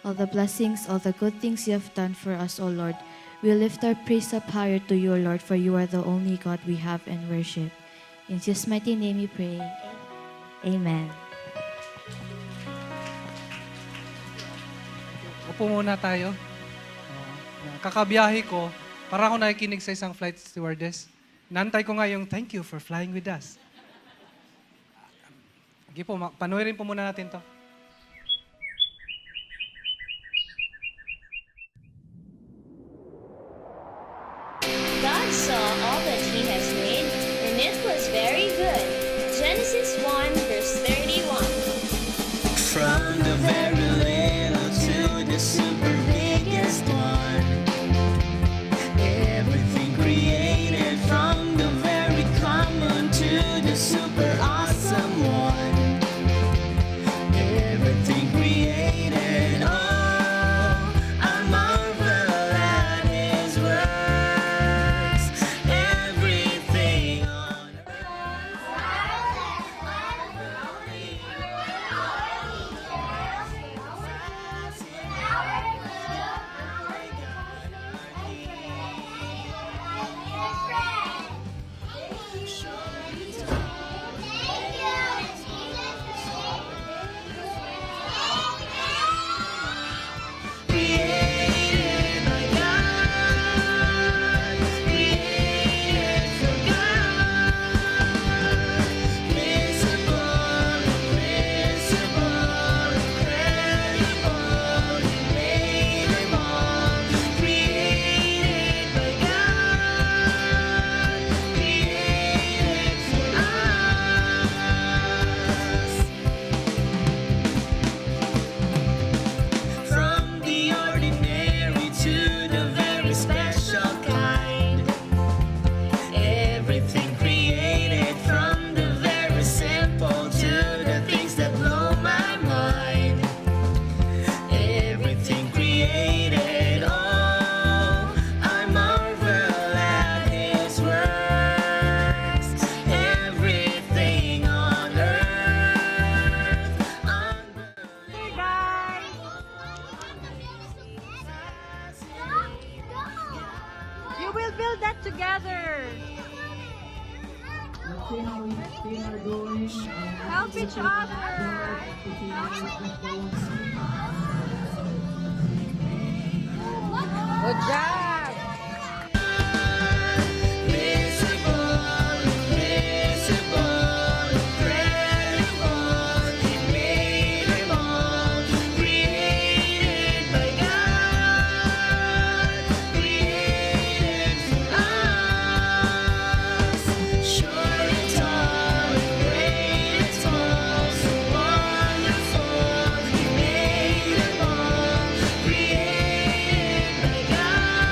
Speaker 5: all the blessings, all the good things you have done for us, O Lord. We lift our praise up higher to you, O Lord, for you are the only God we have and worship. In Jesus' mighty name we pray. Amen.
Speaker 3: Upo muna tayo. Kakabiyahe ko, para ako nakikinig sa isang flight stewardess. Nantay ko nga yung thank you for flying with us. Sige po, panuorin po muna natin to.
Speaker 6: God saw all that he has made, and it was very good. Genesis 1, verse 31.
Speaker 7: From the very little to the super biggest one, everything created from the very common to the super awesome one. Everything created, oh, I marvel at his works. Everything on created by God, created for God, visible, invisible, incredible, He made them all. Created by God, created for us. From the ordinary to the very special kind, everything created from the very simple to the things that blow my mind. Everything created, oh, I marvel at his works. Everything on earth,
Speaker 8: You will build that together. Help each other. Good job.
Speaker 7: visible, invisible, incredible, He made them all. Created by God, created for us. Short and tall, great and small, so wonderful, He made them all. Created by God.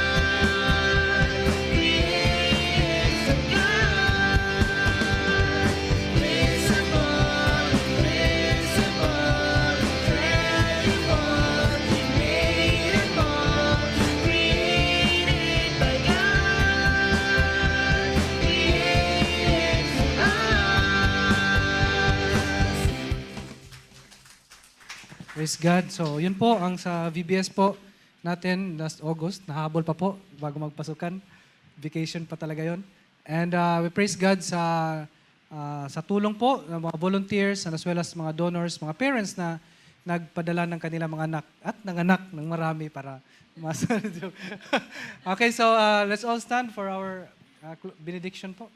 Speaker 3: Praise God. So, yun po ang sa VBS po natin last August. Nahabol pa po bago magpasukan. Vacation pa talaga yon. And we praise God sa tulong po ng mga volunteers and as well as mga donors, mga parents na nagpadala ng kanilang mga anak at nanganak ng marami para mas Okay, so let's all stand for our benediction po.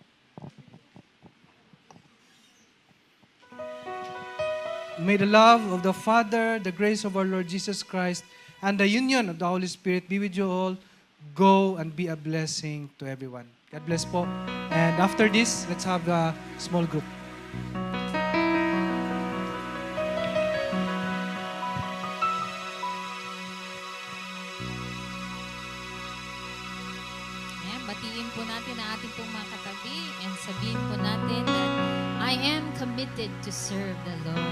Speaker 3: May the love of the Father, the grace of our Lord Jesus Christ, and the union of the Holy Spirit be with you all. Go and be a blessing to everyone. God bless po. And after this, let's have a small group.
Speaker 1: Ayan, batiin po natin ang ating pong mga katabi and sabihin po natin that I am committed to serve the Lord.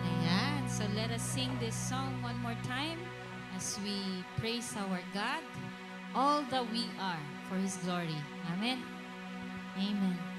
Speaker 1: Ayan, so let us sing this song one more time as we praise our God, all that we are for His glory. Amen. Amen.